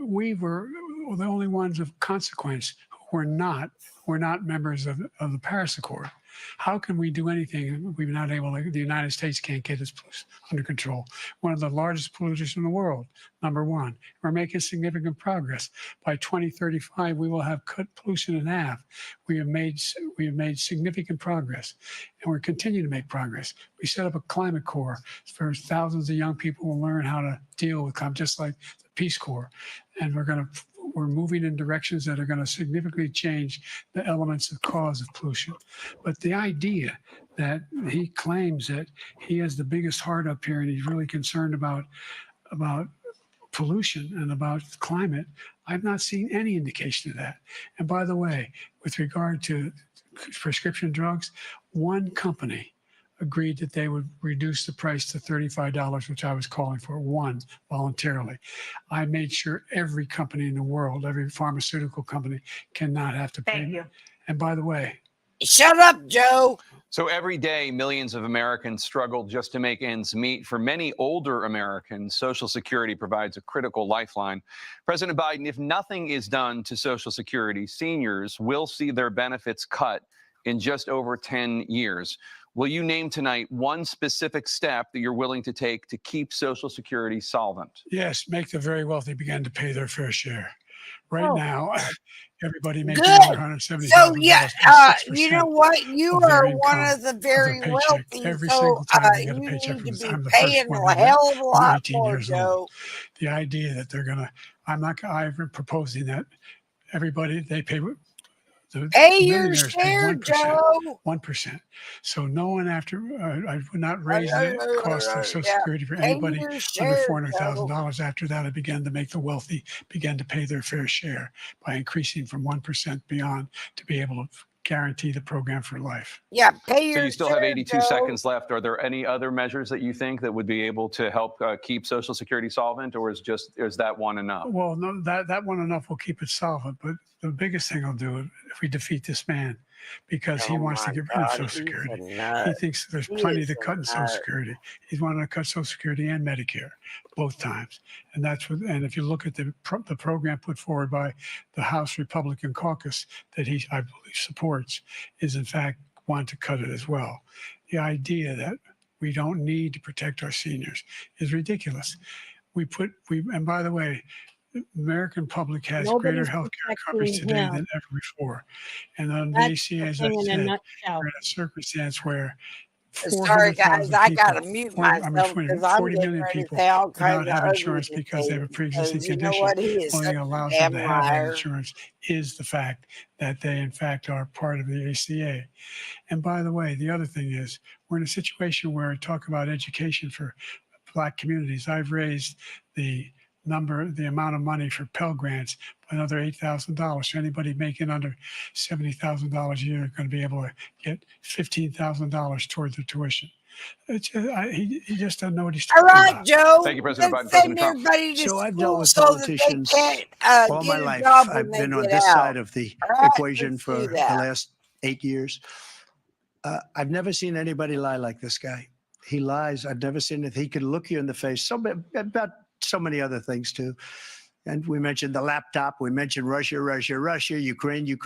we were the only ones of consequence who were not members of the Paris Accord. How can we do anything? We're not able to, the United States can't get its pollution under control. One of the largest polluters in the world, number one. We're making significant progress. By 2035, we will have cut pollution in half. We have made significant progress, and we're continuing to make progress. We set up a climate corps for thousands of young people will learn how to deal with climate, just like the Peace Corps. And we're moving in directions that are going to significantly change the elements of cause of pollution. But the idea that he claims that he has the biggest heart up here and he's really concerned about pollution and about climate, I've not seen any indication of that. And by the way, with regard to prescription drugs, one company agreed that they would reduce the price to $35, which I was calling for, one, voluntarily. I made sure every company in the world, every pharmaceutical company, cannot have to pay. Thank you. And by the way, shut up, Joe. So every day, millions of Americans struggle just to make ends meet. For many older Americans, Social Security provides a critical lifeline. President Biden, if nothing is done to Social Security, seniors will see their benefits cut in just over 10 years. Will you name tonight one specific step that you're willing to take to keep Social Security solvent? yes, make the very wealthy begin to pay their fair share. Right now, everybody making Good. $170,000. So yeah, plus 6% you know what? You of their are income one of the very paycheck. wealthy, Every so single time they you get a paycheck need from to the be I'm the first paying one a to get hell of a I'm lot 18 more, years old. Joe. The idea that they're gonna, I'm proposing that everybody, they pay, the Pay your millionaires pay share, 1%. Joe. 1%. So no one after, I would not raise the cost of Social Yeah. Security for Pay anybody your under share, Joe. $400,000. After that, I began to make the wealthy begin to pay their fair share by increasing from 1% beyond to be able to guarantee the program for life. Yeah, pay So your you still have share, 82 Joe. seconds left. Are there any other measures that you think that would be able to help keep Social Security solvent, or is that one enough? Well, no, that one enough will keep it solvent, but the biggest thing I'll do if we defeat this man, because he Oh wants to my get rid of God, Social he's a Security. He nut. thinks there's He plenty is to a cut in Social nut. Security. He's wanting to cut Social Security and Medicare both times, and that's what. And if you look at the program put forward by the House Republican caucus that I believe supports, is in fact want to cut it as well. The idea that we don't need to protect our seniors is ridiculous. And by the way, the American public has greater Nobody's health care coverage protecting today him. than ever before. And on the That's ACA, the as I thing in a said, nutshell. we're in a circumstance where Sorry, guys, 400,000 I people, gotta mute myself because I'm 40 getting million ready to people say all do not kinds of have ugly insurance because they have a pre-existing because you know condition. what? He is Only such a allows them damn to have that liar. insurance is the fact that they, in fact, are part of the ACA. And by the way, the other thing is we're in a situation where I talk about education for Black communities. I've raised the amount of money for Pell Grants by another $8,000. So anybody making under $70,000 a year is going to be able to get $15,000 towards their tuition. It's just, he just doesn't know what he's All talking right, about. Joe. Thank you, President Let's Biden. send President Trump. everybody to So I've dealt school with so that they politicians can't all get my a life. job when I've they been on get this out. side of the All right, equation let's for do the that. last 8 years. I've never seen anybody lie like this guy. He lies. I've never seen it. He could look you in the face. About so many other things too. And we mentioned the laptop. We mentioned Russia, Ukraine.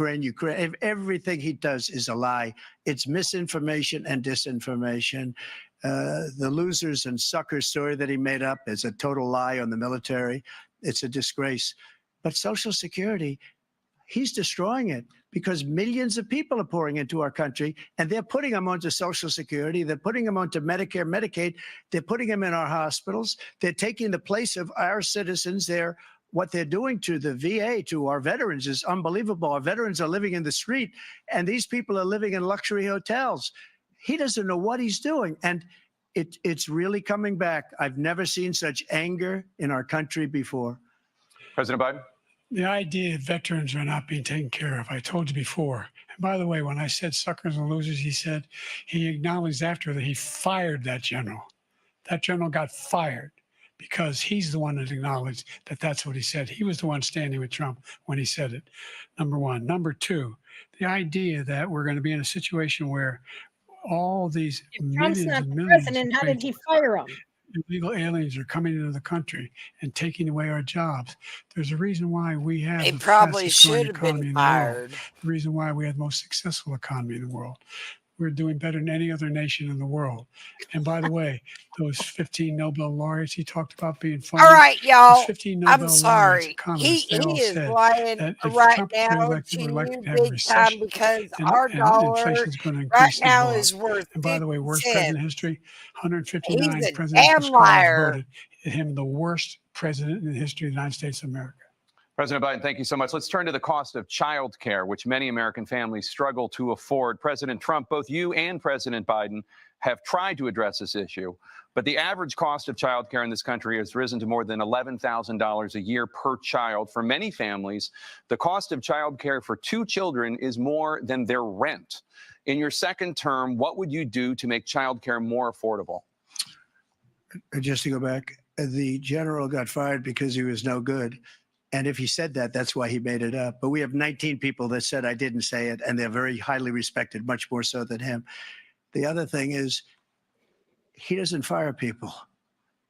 Everything he does is a lie. It's misinformation and disinformation. The losers and suckers story that he made up is a total lie on the military. It's a disgrace. But Social Security, he's destroying it because millions of people are pouring into our country, and they're putting them onto Social Security. They're putting them onto Medicare, Medicaid. They're putting them in our hospitals. They're taking the place of our citizens. What they're doing to the VA, to our veterans, is unbelievable. Our veterans are living in the street, and these people are living in luxury hotels. He doesn't know what he's doing, and it's really coming back. I've never seen such anger in our country before. President Biden? The idea that veterans are not being taken care of, I told you before. And by the way, when I said suckers and losers, he acknowledged after that he fired that general. That general got fired because he's the one that acknowledged that that's what he said. He was the one standing with Trump when he said it, number one. Number two, the idea that we're going to be in a situation where all these Trump's millions not and the millions president. of How did he fire him? illegal aliens are coming into the country and taking away our jobs. There's a reason why we have He the probably fastest growing should have economy been in the world. fired. The reason why we have the most successful economy in the world. We're doing better than any other nation in the world. And by the way, those 15 Nobel laureates he talked about being funded. All right, y'all. those 15 Nobel I'm sorry. economists, He they all is said lying that if right Trump gets now reelected, to we're likely you to have a big time recession. because And our dollar inflation's going to right increase now as is well. worth And by the way, 50 worst president in cents. history, He's 159 a presidential damn scholars liar. voted him the worst president in the history of the United States of America. President Biden, thank you so much. Let's turn to the cost of child care, which many American families struggle to afford. President Trump, both you and President Biden have tried to address this issue, but the average cost of child care in this country has risen to more than $11,000 a year per child. For many families, the cost of child care for 2 children is more than their rent. In your second term, what would you do to make child care more affordable? Just to go back, the general got fired because he was no good. And if he said that, that's why he made it up. But we have 19 people that said I didn't say it, and they're very highly respected, much more so than him. The other thing is, he doesn't fire people.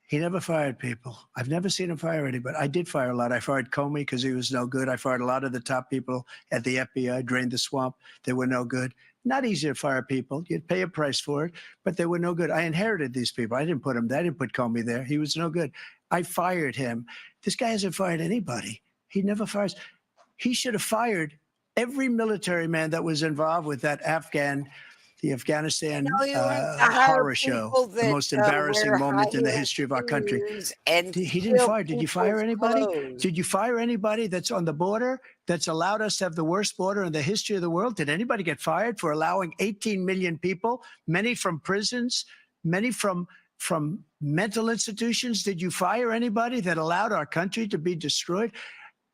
He never fired people. I've never seen him fire anybody. I did fire a lot. I fired Comey because he was no good. I fired a lot of the top people at the FBI, drained the swamp. They were no good. Not easy to fire people. You'd pay a price for it, but they were no good. I inherited these people. I didn't put them there. I didn't put Comey there. He was no good. I fired him. This guy hasn't fired anybody. He never fires. He should have fired every military man that was involved with that the Afghanistan horror show, the most embarrassing moment in the history of our country. And he didn't fire. Did you fire anybody? Did you fire anybody that's on the border that's allowed us to have the worst border in the history of the world? Did anybody get fired for allowing 18 million people, many from prisons, many from mental institutions? Did you fire anybody that allowed our country to be destroyed?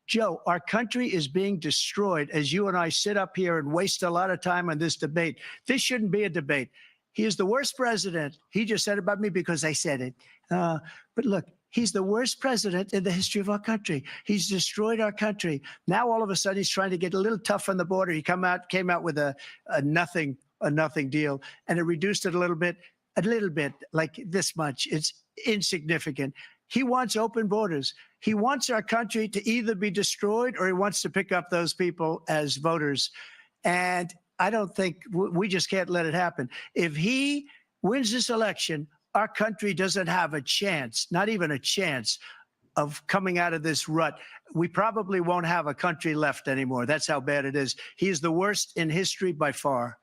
Joe, our country is being destroyed as you and I sit up here and waste a lot of time on this debate. This shouldn't be a debate. He is the worst president. He just said about me because I said it. But look, he's the worst president in the history of our country. He's destroyed our country. Now, all of a sudden, he's trying to get a little tough on the border. He came out with a nothing deal, and it reduced it a little bit, like this much. It's insignificant. He wants open borders. He wants our country to either be destroyed or he wants to pick up those people as voters. And I don't think we just can't let it happen. If he wins this election, our country doesn't have a chance, not even a chance, of coming out of this rut. We probably won't have a country left anymore. That's how bad it is. He is the worst in history by far.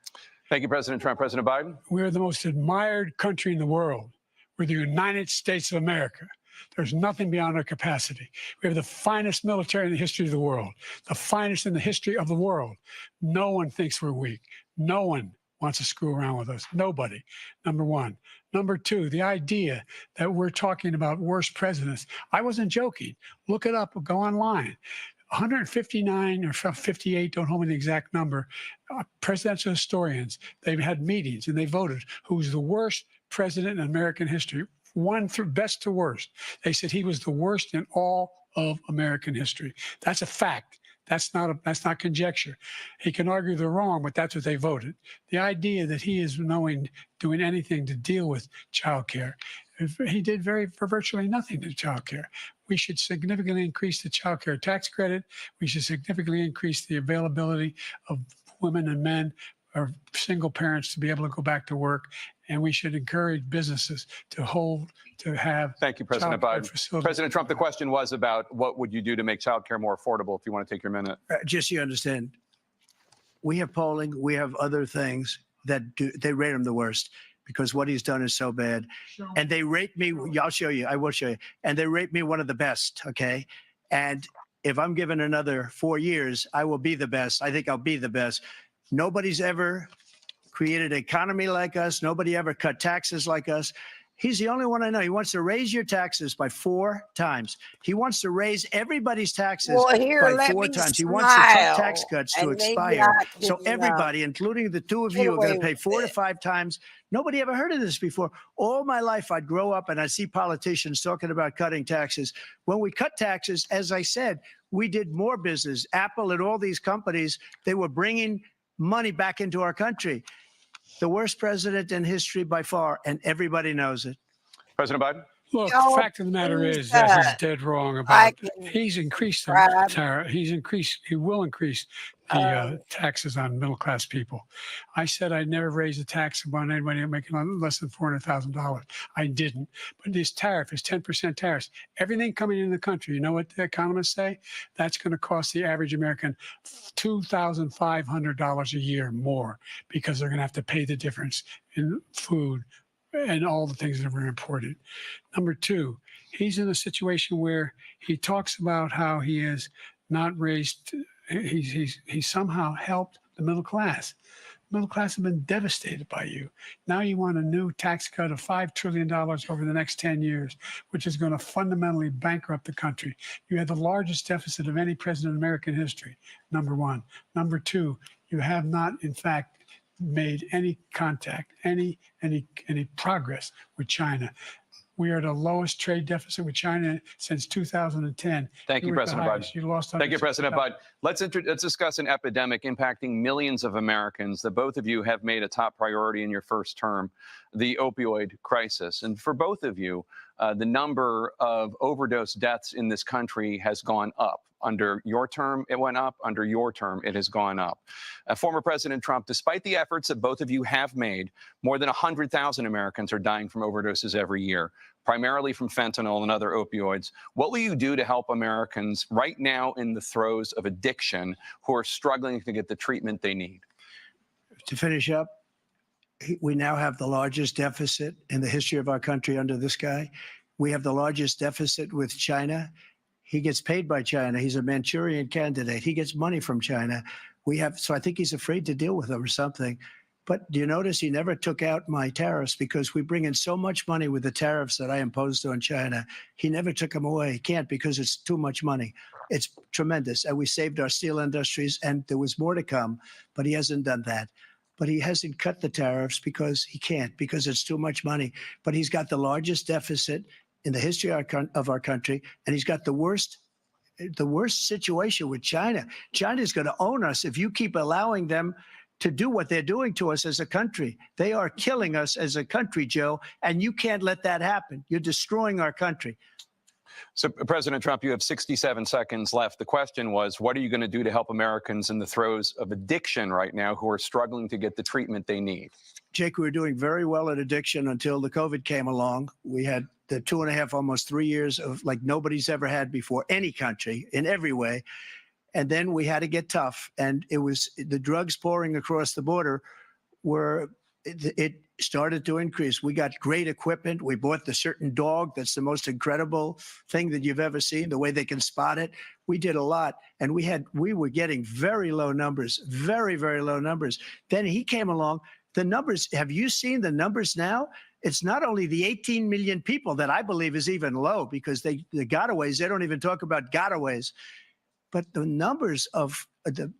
Thank you, President Trump. President Biden? We're the most admired country in the world. We're the United States of America. There's nothing beyond our capacity. We have the finest military in the history of the world, the finest in the history of the world. No one thinks we're weak. No one wants to screw around with us. Nobody, number one. Number two, the idea that we're talking about worst presidents. I wasn't joking. Look it up. Go online. 159 or 58, don't hold me the exact number, presidential historians, they've had meetings and they voted who's the worst president in American history. One through best to worst. They said he was the worst in all of American history. That's a fact. That's not conjecture. He can argue they're wrong, but that's what they voted. The idea that he is doing anything to deal with child care, He did for virtually nothing to child care. We should significantly increase the child care tax credit. We should significantly increase the availability of women and men or single parents to be able to go back to work. And we should encourage businesses to have. Thank you, President Biden. Facilities. President Trump, the question was about what would you do to make childcare more affordable, if you want to take your minute. Just so you understand, we have polling, we have other things that they rate him the worst because what he's done is so bad. And they rate me, I'll show you, I will show you. And they rate me one of the best, okay? And if I'm given another 4 years, I will be the best. I think I'll be the best. Nobody's ever created an economy like us. Nobody ever cut taxes like us. He's the only one I know. He wants to raise your taxes by 4 times. He wants to raise everybody's taxes by 4 times. He wants the top tax cuts to expire. So everybody, including the 2 of you, are going to pay 4 to 5 times. Nobody ever heard of this before. All my life, I'd grow up and I'd see politicians talking about cutting taxes. When we cut taxes, as I said, we did more business. Apple and all these companies, they were bringing money back into our country. The worst president in history by far, and everybody knows it. President Biden? Look, the fact of the matter is that he's dead wrong about it. He's increased the tariff. He will increase the taxes on middle-class people. I said I'd never raise a tax on anybody making less than $400,000. I didn't. But this tariff is 10% tariffs. Everything coming in the country, you know what the economists say? That's going to cost the average American $2,500 a year more because they're going to have to pay the difference in food and all the things that are important. Number 2, he's in a situation where he talks about how he has not raised, he's somehow helped the middle class. Middle class have been devastated by you. Now you want a new tax cut of $5 trillion over the next 10 years, which is going to fundamentally bankrupt the country. You had the largest deficit of any president in American history, number 1. Number 2, you have not, in fact, made any contact, any progress with China. We are the lowest trade deficit with China since 2010. Thank you, President Biden. You lost. Thank you, President Biden. Let's discuss an epidemic impacting millions of Americans that both of you have made a top priority in your first term, the opioid crisis. And for both of you, the number of overdose deaths in this country has gone up. Under your term, it went up. Under your term, it has gone up. Former President Trump, despite the efforts that both of you have made, more than 100,000 Americans are dying from overdoses every year, primarily from fentanyl and other opioids. What will you do to help Americans right now in the throes of addiction who are struggling to get the treatment they need? To finish up, we now have the largest deficit in the history of our country under this guy. We have the largest deficit with China. He gets paid by China. He's a Manchurian candidate. He gets money from China. So I think he's afraid to deal with them or something. But do you notice he never took out my tariffs because we bring in so much money with the tariffs that I imposed on China. He never took them away. He can't because it's too much money. It's tremendous. And we saved our steel industries and there was more to come, but he hasn't done that. But he hasn't cut the tariffs because he can't, because it's too much money. But he's got the largest deficit in the history of our country, and he's got the worst situation with China. China's going to own us if you keep allowing them to do what they're doing to us as a country. They are killing us as a country, Joe, and you can't let that happen. You're destroying our country. So, President Trump, you have 67 seconds left. The question was, what are you going to do to help Americans in the throes of addiction right now who are struggling to get the treatment they need? Jake, we were doing very well at addiction until the COVID came along. We had the 2.5, almost 3 years of like nobody's ever had before, any country, in every way. And then we had to get tough. And it was the drugs pouring across the border it started to increase. We got great equipment. We bought the certain dog that's the most incredible thing that you've ever seen, the way they can spot it. We did a lot. And we were getting very low numbers, very, very low numbers. Then he came along. The numbers, have you seen the numbers now? It's not only the 18 million people that I believe is even low because the gotaways, they don't even talk about gotaways, but the numbers of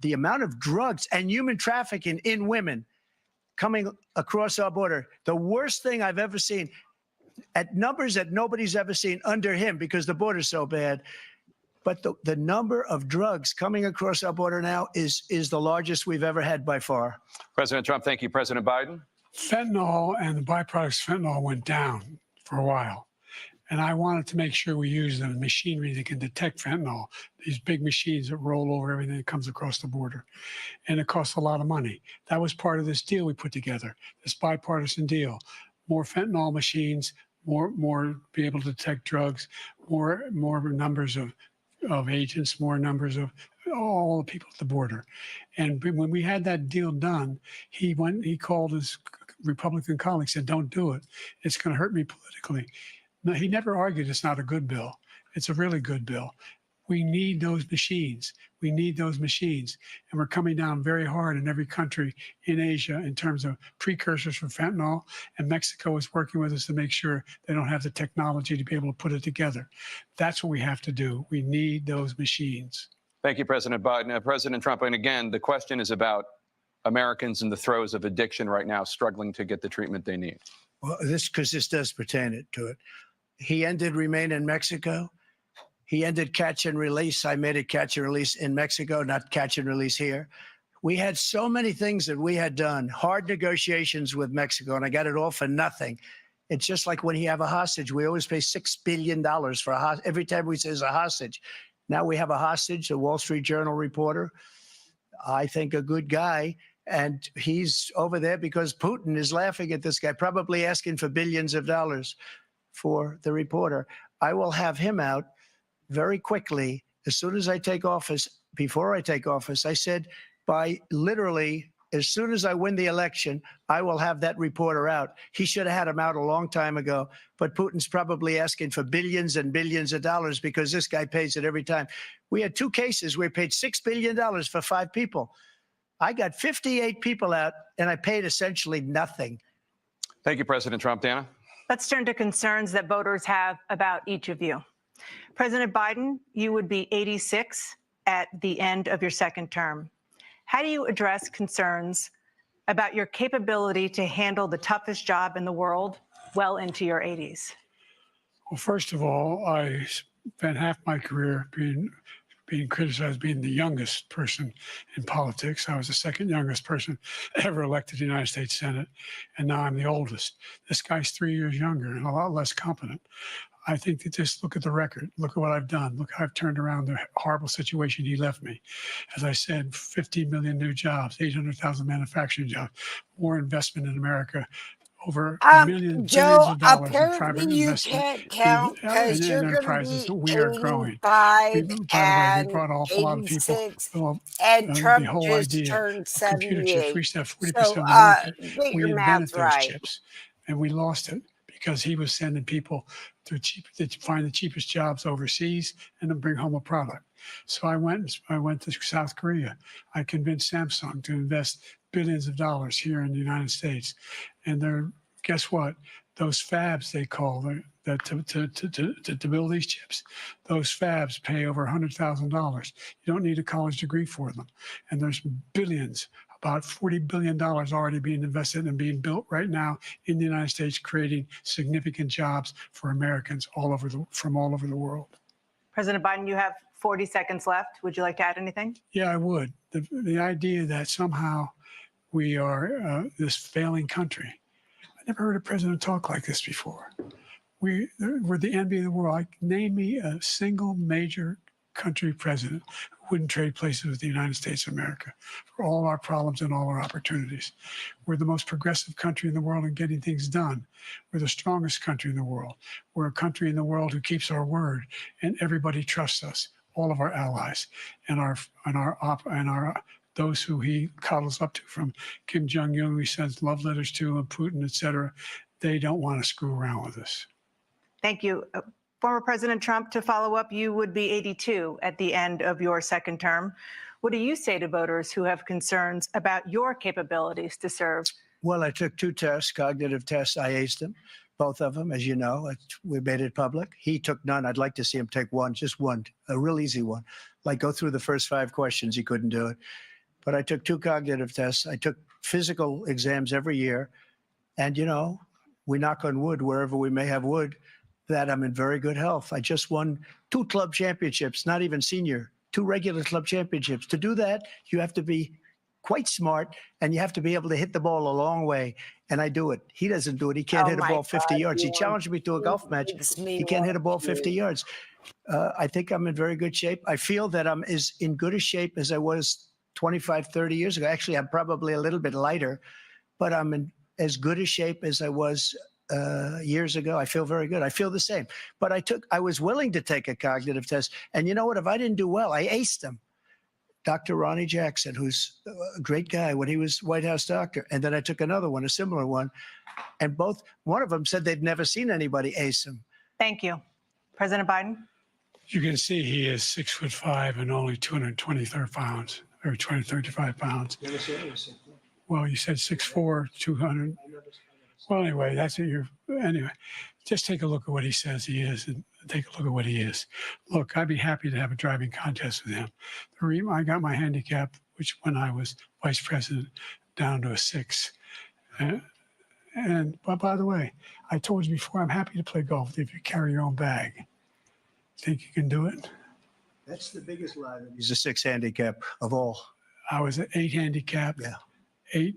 the amount of drugs and human trafficking in women coming across our border, the worst thing I've ever seen, at numbers that nobody's ever seen under him because the border's so bad. But the number of drugs coming across our border now is the largest we've ever had by far. President Trump, thank you. President Biden? Fentanyl and the byproducts of fentanyl went down for a while. And I wanted to make sure we use the machinery that can detect fentanyl, these big machines that roll over everything that comes across the border. And it costs a lot of money. That was part of this deal we put together, this bipartisan deal. More fentanyl machines, more be able to detect drugs, more numbers of agents, more numbers of all the people at the border. And when we had that deal done, he called his Republican colleagues, said, don't do it. It's going to hurt me politically. No, he never argued it's not a good bill. It's a really good bill. We need those machines. We need those machines. And we're coming down very hard in every country in Asia in terms of precursors for fentanyl. And Mexico is working with us to make sure they don't have the technology to be able to put it together. That's what we have to do. We need those machines. Thank you, President Biden. President Trump, and again, the question is about Americans in the throes of addiction right now, struggling to get the treatment they need. Well, this does pertain to it. He ended Remain in Mexico. He ended catch and release. I made it catch and release in Mexico, not catch and release here. We had so many things that we had done, hard negotiations with Mexico, and I got it all for nothing. It's just like when you have a hostage. We always pay $6 billion for a hostage. Every time we say there's a hostage. Now we have a hostage, a Wall Street Journal reporter, I think a good guy, and he's over there because Putin is laughing at this guy, probably asking for billions of dollars for the reporter. I will have him out very quickly as soon as I take office. Before I take office, I said by literally as soon as I win the election, I will have that reporter out. He should have had him out a long time ago, but Putin's probably asking for billions and billions of dollars because this guy pays it every time. We had 2 cases where we paid $6 billion for 5 people. I got 58 people out and I paid essentially nothing. Thank you, President Trump. Dana? Let's turn to concerns that voters have about each of you. President Biden, you would be 86 at the end of your second term. How do you address concerns about your capability to handle the toughest job in the world well into your 80s? Well, first of all, I spent half my career being criticized being the youngest person in politics. I was the second youngest person ever elected to the United States Senate, and now I'm the oldest. This guy's 3 years younger and a lot less competent. I think that just look at the record. Look at what I've done. Look how I've turned around the horrible situation he left me. As I said, 15 million new jobs, 800,000 manufacturing jobs, more investment in America, over billions Joe, of dollars in private apparently you investment can't count because in you're going enterprises to that be we are growing. 85 By the way, we and brought an awful lot of people. 86, Well, and the Trump whole just idea turned of computer chips, we 78. used to have 40% So, of the market. get We your invented math those right. chips, and we lost it because he was sending people to find the cheapest jobs overseas and then bring home a product. So I went to South Korea. I convinced Samsung to invest billions of dollars here in the United States, and guess what? Those fabs they call that to build these chips, those fabs pay over $100,000. You don't need a college degree for them, and there's billions. About $40 billion already being invested and being built right now in the United States, creating significant jobs for Americans from all over the world. President Biden, you have 40 seconds left. Would you like to add anything? Yeah, I would. The idea that somehow we are this failing country. I never heard a president talk like this before. We're the envy of the world. Name me a single major country president who wouldn't trade places with the United States of America for all our problems and all our opportunities. We're the most progressive country in the world in getting things done. We're the strongest country in the world. We're a country in the world who keeps our word, and everybody trusts us. All of our allies and those who he coddles up to, from Kim Jong-un, who he sends love letters to, and Putin, et cetera, they don't want to screw around with us. Thank you. Former President Trump, to follow up, you would be 82 at the end of your second term. What do you say to voters who have concerns about your capabilities to serve? Well, I took 2 tests, cognitive tests. I aced them, both of them, as you know. We made it public. He took none. I'd like to see him take one, just one, a real easy one. Like go through the first 5 questions. He couldn't do it. But I took 2 cognitive tests. I took physical exams every year. And, we knock on wood wherever we may have wood, that I'm in very good health. I just won 2 club championships, not even senior, 2 regular club championships. To do that, you have to be quite smart, and you have to be able to hit the ball a long way. And I do it. He doesn't do it. He can't Oh hit a my ball 50 God, yards. He you challenged me to a golf match. makes me He can't hit a ball want 50 you. yards. I think I'm in very good shape. I feel that I'm as in good a shape as I was 25, 30 years ago. Actually, I'm probably a little bit lighter, but I'm in as good a shape as I was years ago. I feel very good. I feel the same. But I was willing to take a cognitive test. And you know what? If I didn't do well, I aced them. Dr. Ronnie Jackson, who's a great guy when he was White House doctor. And then I took another one, a similar one. And one of them said they'd never seen anybody ace him. Thank you. President Biden? You can see he is 6'5" and only 223 pounds, or 235 pounds. Well, you said 6'4", 200. Well, anyway, that's what anyway, just take a look at what he says he is and take a look at what he is. Look, I'd be happy to have a driving contest with him. I got my handicap, which when I was vice president, down to a 6. But by the way, I told you before, I'm happy to play golf if you carry your own bag. Think you can do it? That's the biggest lie. He's a 6 handicap of all. I was at 8 handicap. Yeah. 8.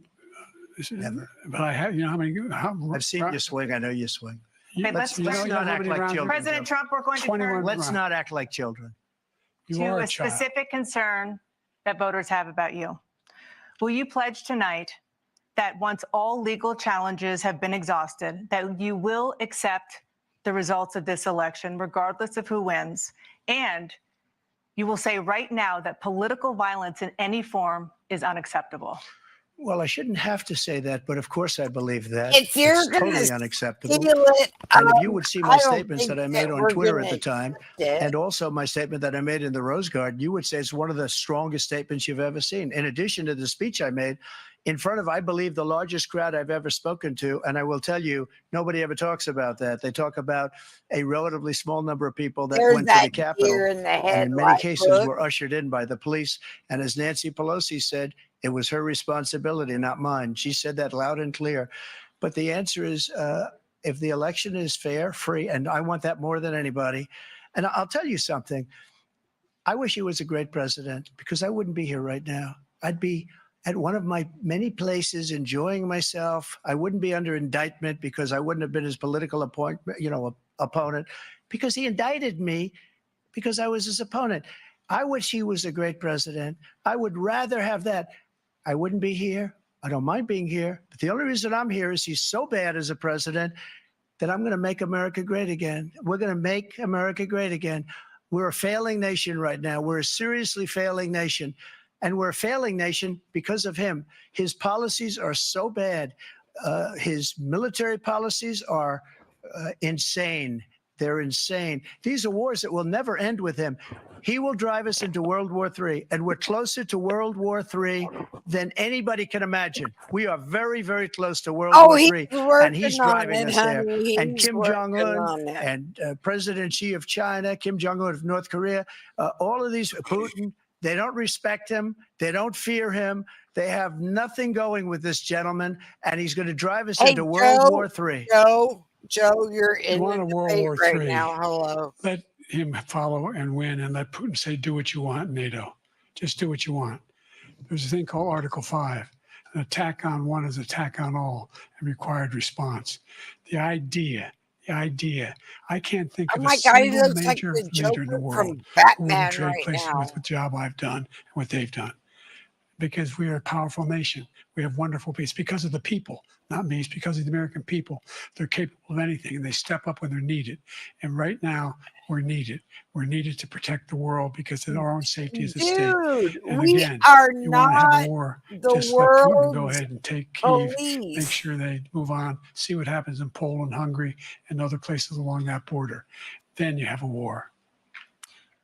Never. But I have, I've seen you swing. I know you swing. Okay, Let's not act like children. President Trump, we're going to turn Let's not act like children. to a specific concern that voters have about you. Will you pledge tonight that once all legal challenges have been exhausted, that you will accept the results of this election, regardless of who wins, and you will say right now that political violence in any form is unacceptable? Well, I shouldn't have to say that, but of course I believe that. If you're it's gonna totally unacceptable. steal it, And if you would see my I don't statements think that I made that on we're Twitter at gonna the time, accept it. and also my statement that I made in the Rose Garden, you would say it's one of the strongest statements you've ever seen. In addition to the speech I made in front of, I believe, the largest crowd I've ever spoken to. And I will tell you, nobody ever talks about that. They talk about a relatively small number of people that There's went to that the Capitol, deer in the and in many headlight cases book. were ushered in by the police. And as Nancy Pelosi said, it was her responsibility, not mine. She said that loud and clear. But the answer is, if the election is fair, free, and I want that more than anybody. And I'll tell you something. I wish he was a great president, because I wouldn't be here right now. I'd be at one of my many places enjoying myself. I wouldn't be under indictment because I wouldn't have been his political opponent, because he indicted me because I was his opponent. I wish he was a great president. I would rather have that. I wouldn't be here. I don't mind being here. But the only reason I'm here is he's so bad as a president that I'm going to make America great again. We're going to make America great again. We're a failing nation right now. We're a seriously failing nation. And we're a failing nation because of him. His policies are so bad. His military policies are insane. They're insane. These are wars that will never end with him. He will drive us into World War III, and we're closer to World War III than anybody can imagine. We are very, very close to World War III, and he's driving us there. And Kim Jong-un and President Xi of China, Kim Jong-un of North Korea, all of these, Putin, they don't respect him. They don't fear him. They have nothing going with this gentleman, and he's going to drive us into World War III. Joe, you're in want a the World debate War right III. now. Hello. Let him follow and win, and let Putin say, do what you want, NATO. Just do what you want. There's a thing called Article 5. An attack on one is attack on all and required response. The idea, I can't think of a my God, he single looks like major the leader in the Joker world from who Batman would trade right places now. with the job I've done and what they've done. Because we are a powerful nation. We have wonderful people. It's because of the people, not me. It's because of the American people. They're capable of anything, and they step up when they're needed. And right now, we're needed. We're needed to protect the world because of our own safety is at stake. Dude, And we again, are you want to have not a war, the just let Putin go world's ahead and take Kyiv, police. make sure they move on, see what happens in Poland, Hungary, and other places along that border. Then you have a war.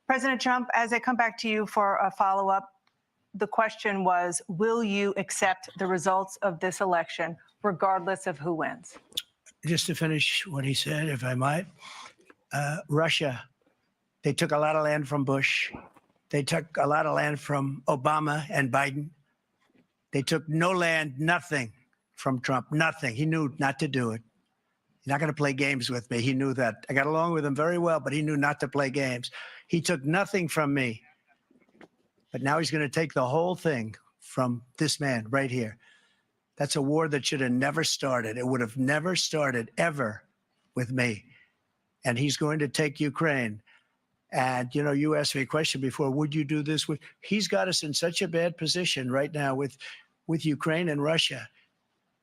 President Trump, as I come back to you for a follow-up, the question was, will you accept the results of this election, regardless of who wins? Just to finish what he said, if I might, Russia, they took a lot of land from Bush. They took a lot of land from Obama and Biden. They took no land, nothing from Trump, nothing. He knew not to do it. He's not going to play games with me. He knew that. I got along with him very well, but he knew not to play games. He took nothing from me. But now he's going to take the whole thing from this man right here. That's a war that should have never started. It would have never started ever with me. And he's going to take Ukraine. And, you know, you asked me a question before, would you do this? He's got us in such a bad position right now with Ukraine and Russia,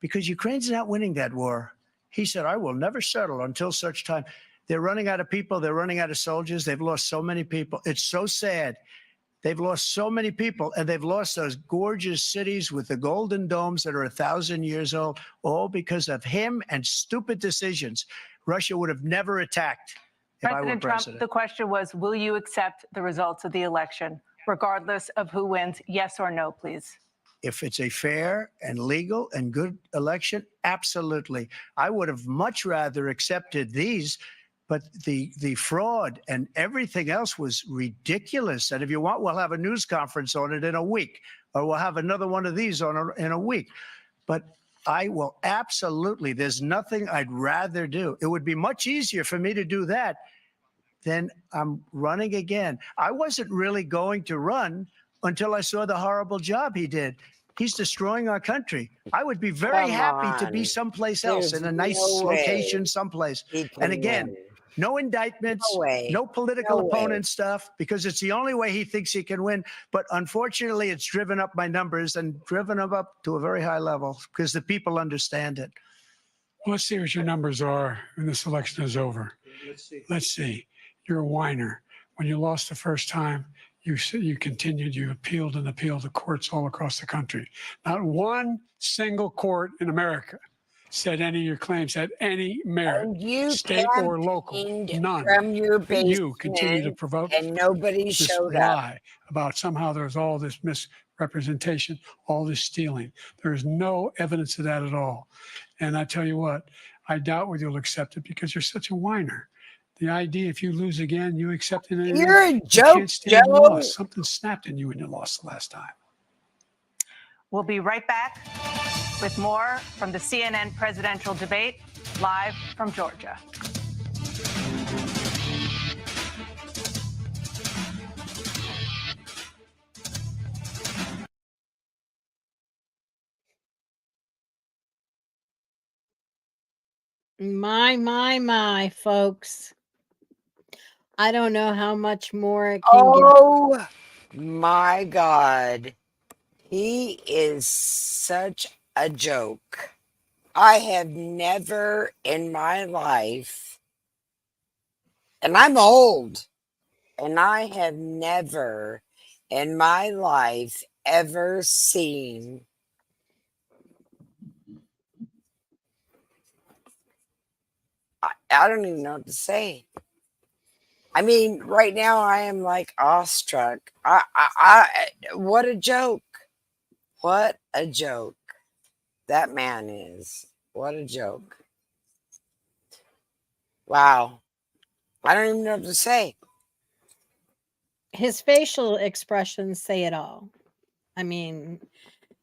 because Ukraine's not winning that war. He said, I will never settle until such time. They're running out of people. They're running out of soldiers. They've lost so many people. It's so sad. They've lost so many people, and they've lost those gorgeous cities with the golden domes that are 1,000 years old, all because of him and stupid decisions. Russia would have never attacked if I were President Trump, president. the question was, will you accept the results of the election, regardless of who wins? Yes or no, please. If it's a fair and legal and good election, absolutely. I would have much rather accepted these, but the fraud and everything else was ridiculous. And if you want, we'll have a news conference on it in a week, or we'll have another one of these in a week. But I will absolutely, there's nothing I'd rather do. It would be much easier for me to do that than I'm running again. I wasn't really going to run until I saw the horrible job he did. He's destroying our country. I would be very happy to be someplace else, in a nice location someplace. And again, no indictments, no political opponent stuff, because it's the only way he thinks he can win. But unfortunately, it's driven up my numbers and driven them up to a very high level because the people understand it. Well, let's see what your numbers are when this election is over. Let's see. You're a whiner. When you lost the first time, you continued, you appealed and appealed to courts all across the country. Not one single court in America said any of your claims had any merit, state or local, none. From your basement, You continue to provoke and nobody this showed lie up. about somehow there's all this misrepresentation, all this stealing. There's no evidence of that at all. And I tell you what, I doubt whether you'll accept it because you're such a whiner. The idea, if you lose again, you accept it. You're a you joke, can't stand Joe. loss. Something snapped in you when you lost the last time. We'll be right back with more from the CNN presidential debate, live from Georgia. My, folks. I don't know how much more it can Oh my God. He is such a joke. I have never in my life, and I'm old, and I have never in my life ever seen I don't even know what to say. I mean, right now I am like awestruck. What a joke. What a joke. That man is. What a joke. Wow. I don't even know what to say. His facial expressions say it all. I mean,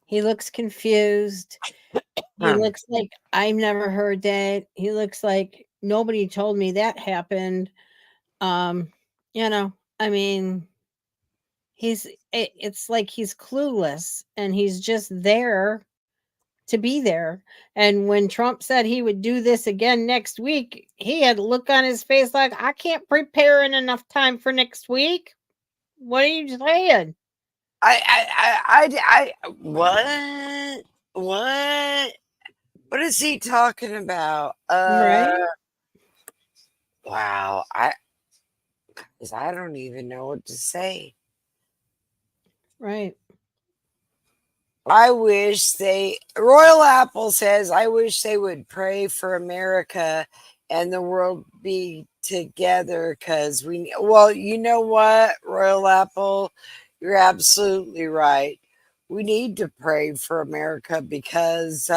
he looks confused. He looks like I've never heard that. He looks like nobody told me that happened. You know, I mean, it's like he's clueless and he's just there to be there. And when Trump said he would do this again next week, he had a look on his face like, I can't prepare in enough time for next week. What are you saying? What is he talking about? Right? Wow. I don't even know what to say. Right. I wish Royal Apple says, I wish they would pray for America and the world be together because well, you know what, Royal Apple, you're absolutely right. We need to pray for America because,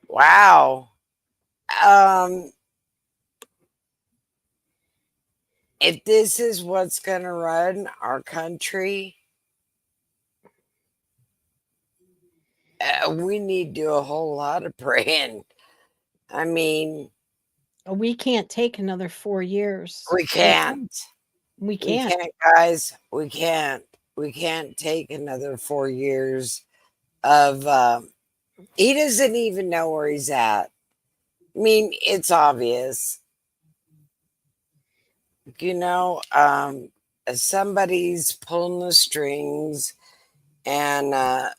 wow. If this is what's going to run our country, we need to do a whole lot of praying. I mean, we can't take another 4 years. We can't. We can't. We can't, guys. We can't. We can't take another 4 years of. He doesn't even know where he's at. I mean, it's obvious. You know, somebody's pulling the strings, and I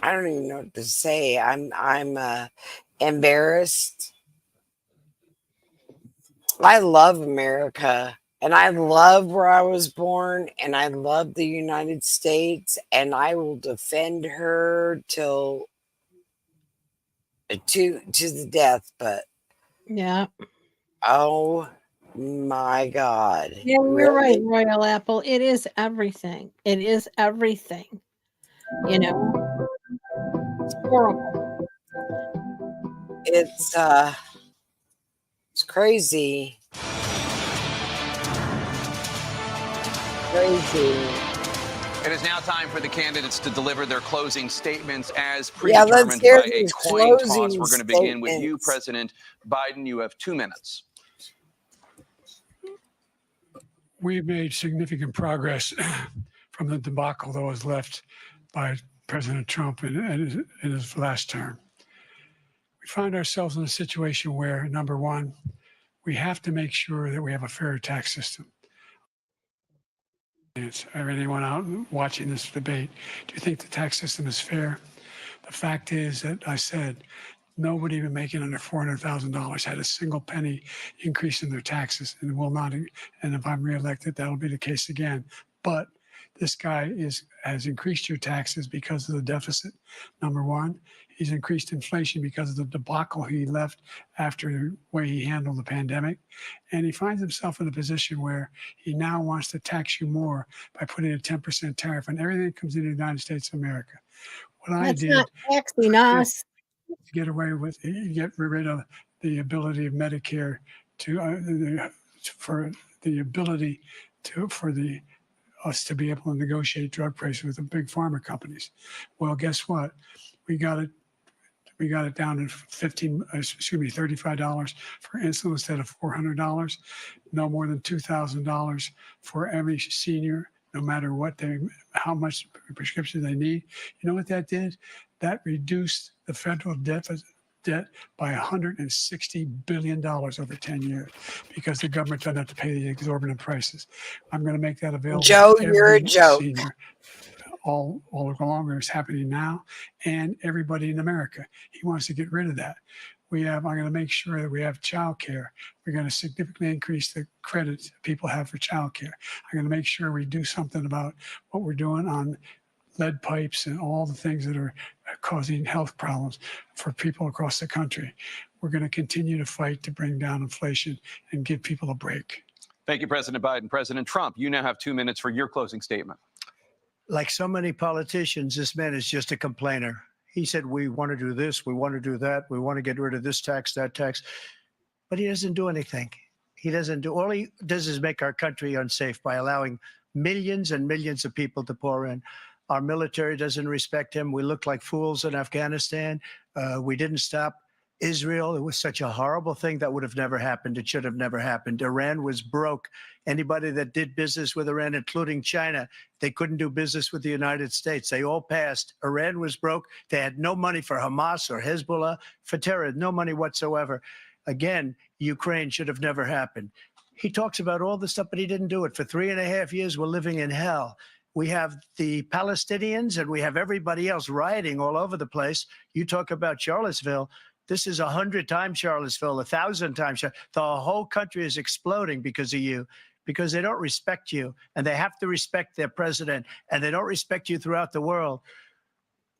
don't even know what to say. I'm embarrassed. I love America, and I love where I was born, and I love the United States, and I will defend her till to the death. But Yeah. oh my God, Yeah, you're right, really? Royal Apple. It is everything. It is everything. You know, it's horrible. It's crazy. Crazy. It is now time for the candidates to deliver their closing statements as Yeah, let's predetermined hear by a these coin toss. closing We're going to begin with you, statements. President Biden. You have 2 minutes. We've made significant progress from the debacle that was left by President Trump in his last term. We find ourselves in a situation where, number one, we have to make sure that we have a fair tax system. Anyone out watching this debate, do you think the tax system is fair? The fact is that I said nobody even making under $400,000 had a single penny increase in their taxes, and will not. And if I'm reelected, that'll be the case again. But this guy has increased your taxes because of the deficit. Number one, he's increased inflation because of the debacle he left after the way he handled the pandemic. And he finds himself in a position where he now wants to tax you more by putting a 10% tariff on everything that comes into the United States of America. What I That's did not taxing us. to get away with, get rid of the ability of Medicare for us to be able to negotiate drug prices with the big pharma companies. Well, guess what? We got it down to $35 for insulin instead of $400. No more than $2,000 for every senior, no matter how much prescription they need. You know what that did? That reduced the federal debt by $160 billion over 10 years because the government doesn't have to pay the exorbitant prices. I'm going to make that available Joe, to you're a every joke. senior. All along, it's happening now, and everybody in America. He wants to get rid of that. I'm going to make sure that we have child care. We're going to significantly increase the credit people have for child care. I'm going to make sure we do something about what we're doing on lead pipes and all the things that are causing health problems for people across the country. We're going to continue to fight to bring down inflation and give people a break. Thank you, President Biden. President Trump, you now have 2 minutes for your closing statement. Like so many politicians, this man is just a complainer. He said, we want to do this, we want to do that, we want to get rid of this tax, that tax. But he doesn't do anything. All he does is make our country unsafe by allowing millions and millions of people to pour in. Our military doesn't respect him. We look like fools in Afghanistan. We didn't stop Israel. It was such a horrible thing that would have never happened. It should have never happened. Iran was broke. Anybody that did business with Iran, including China, they couldn't do business with the United States. They all passed. Iran was broke. They had no money for Hamas or Hezbollah, for terror, no money whatsoever. Again, Ukraine should have never happened. He talks about all this stuff, but he didn't do it. For 3.5 years, we're living in hell. We have the Palestinians and we have everybody else rioting all over the place. You talk about Charlottesville. This is 100 times Charlottesville, 1,000 times. The whole country is exploding because of you, because they don't respect you, and they have to respect their president, and they don't respect you throughout the world.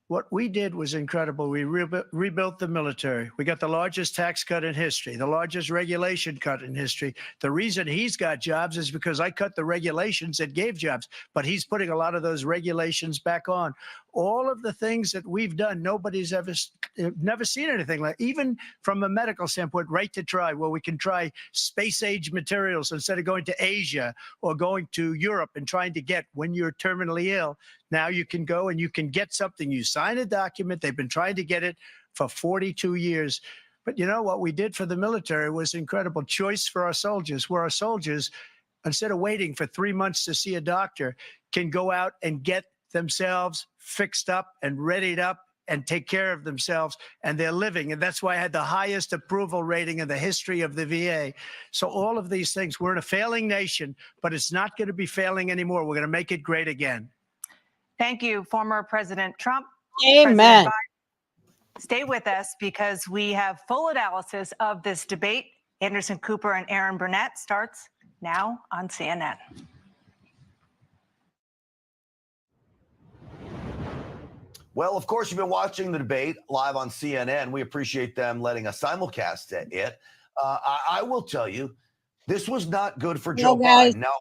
What we did was incredible. We rebuilt the military. We got the largest tax cut in history, the largest regulation cut in history. The reason he's got jobs is because I cut the regulations that gave jobs, but he's putting a lot of those regulations back on. All of the things that we've done, nobody's never seen anything like, even from a medical standpoint, right to try, where we can try space-age materials instead of going to Asia or going to Europe and trying to get, when you're terminally ill, now you can go and you can get something. You sign a document. They've been trying to get it for 42 years. But you know what we did for the military was incredible. Choice for our soldiers, where our soldiers instead of waiting for 3 months to see a doctor, can go out and get themselves fixed up and readied up and take care of themselves, and they're living. And that's why I had the highest approval rating in the history of the VA. So all of these things, we're in a failing nation, but it's not going to be failing anymore. We're going to make it great again. Thank you, former President Trump. Amen. President Biden. Stay with us because we have full analysis of this debate. Anderson Cooper and Aaron Burnett starts now on CNN. Well, of course, you've been watching the debate live on CNN. We appreciate them letting us simulcast it. I will tell you, this was not good for Joe guys, Biden. Now,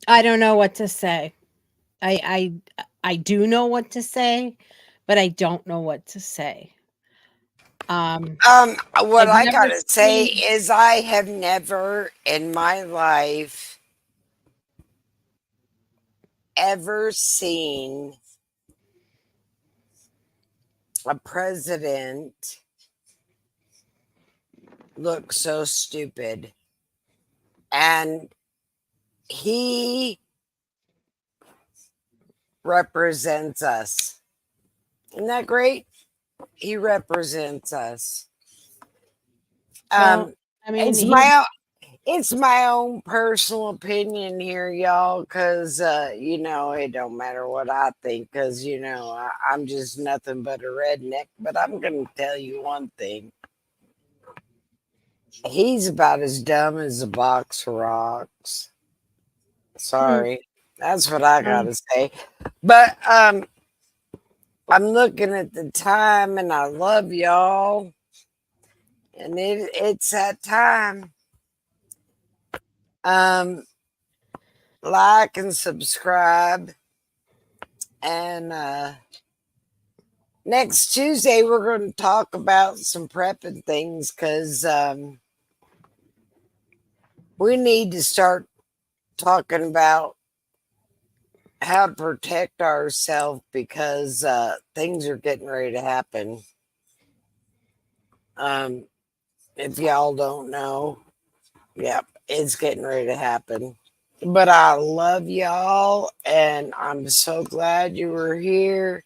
I don't know what to say. I do know what to say, but I don't know what to say. What I've I never gotta say seen- is I have never in my life ever seen a president look so stupid. And he represents us. Isn't that great? He represents us. Well, I mean, it's my own personal opinion here, y'all, because you know, it don't matter what I think, because you know, I'm just nothing but a redneck. But I'm gonna tell you one thing. He's about as dumb as a box of rocks. Sorry. That's what I gotta say. But I'm looking at the time and I love y'all. And it's that time. Like and subscribe. And next Tuesday we're going to talk about some prepping things, because we need to start talking about how to protect ourselves, because things are getting ready to happen. If y'all don't know, yep, it's getting ready to happen. But I love y'all, and I'm so glad you were here.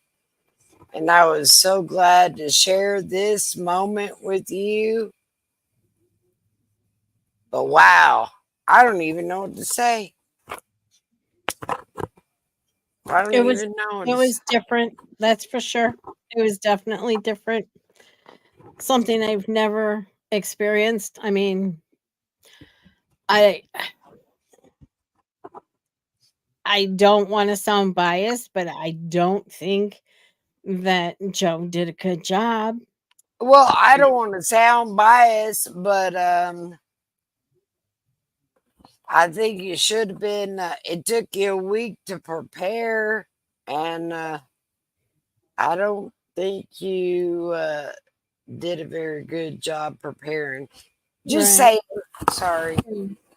And I was so glad to share this moment with you. But wow, I don't even know what to say. I don't It was even know. it was different, that's for sure. It was definitely different. Something I've never experienced. I mean, I don't want to sound biased, but I don't think that Joe did a good job. Well, I don't want to sound biased, but I think you should have been. It took you a week to prepare, and I don't think you did a very good job preparing. Just Right. saying. Sorry.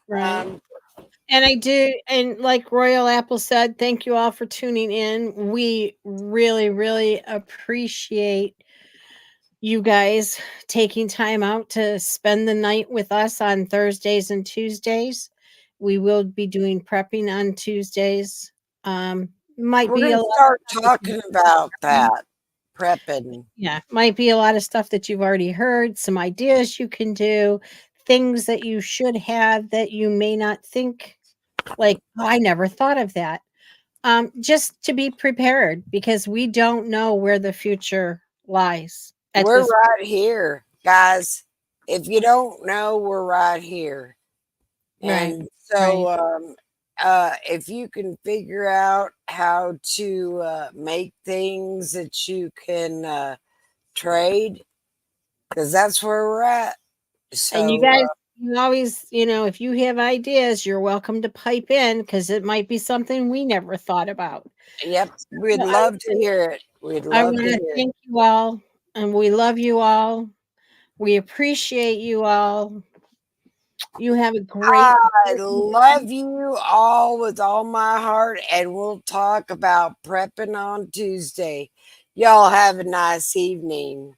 Right. And I do, and like Royal Apple said, thank you all for tuning in. We really, really appreciate you guys taking time out to spend the night with us on Thursdays and Tuesdays. We will be doing prepping on Tuesdays. Might We're be a gonna lot start of talking about that prepping. Yeah, might be a lot of stuff that you've already heard, some ideas you can do, things that you should have that you may not think, like, oh, I never thought of that. Just to be prepared, because we don't know where the future lies. We're right here, guys. If you don't know, we're right here. And so if you can figure out how to make things that you can trade, because that's where we're at. So, And you guys, you always, if you have ideas, you're welcome to pipe in, because it might be something we never thought about. Yep, we'd love to hear it. We'd I love want to to hear it. thank you all, and we love you all. We appreciate you all. You have a great. I love you all with all my heart, and we'll talk about prepping on Tuesday. Y'all have a nice evening.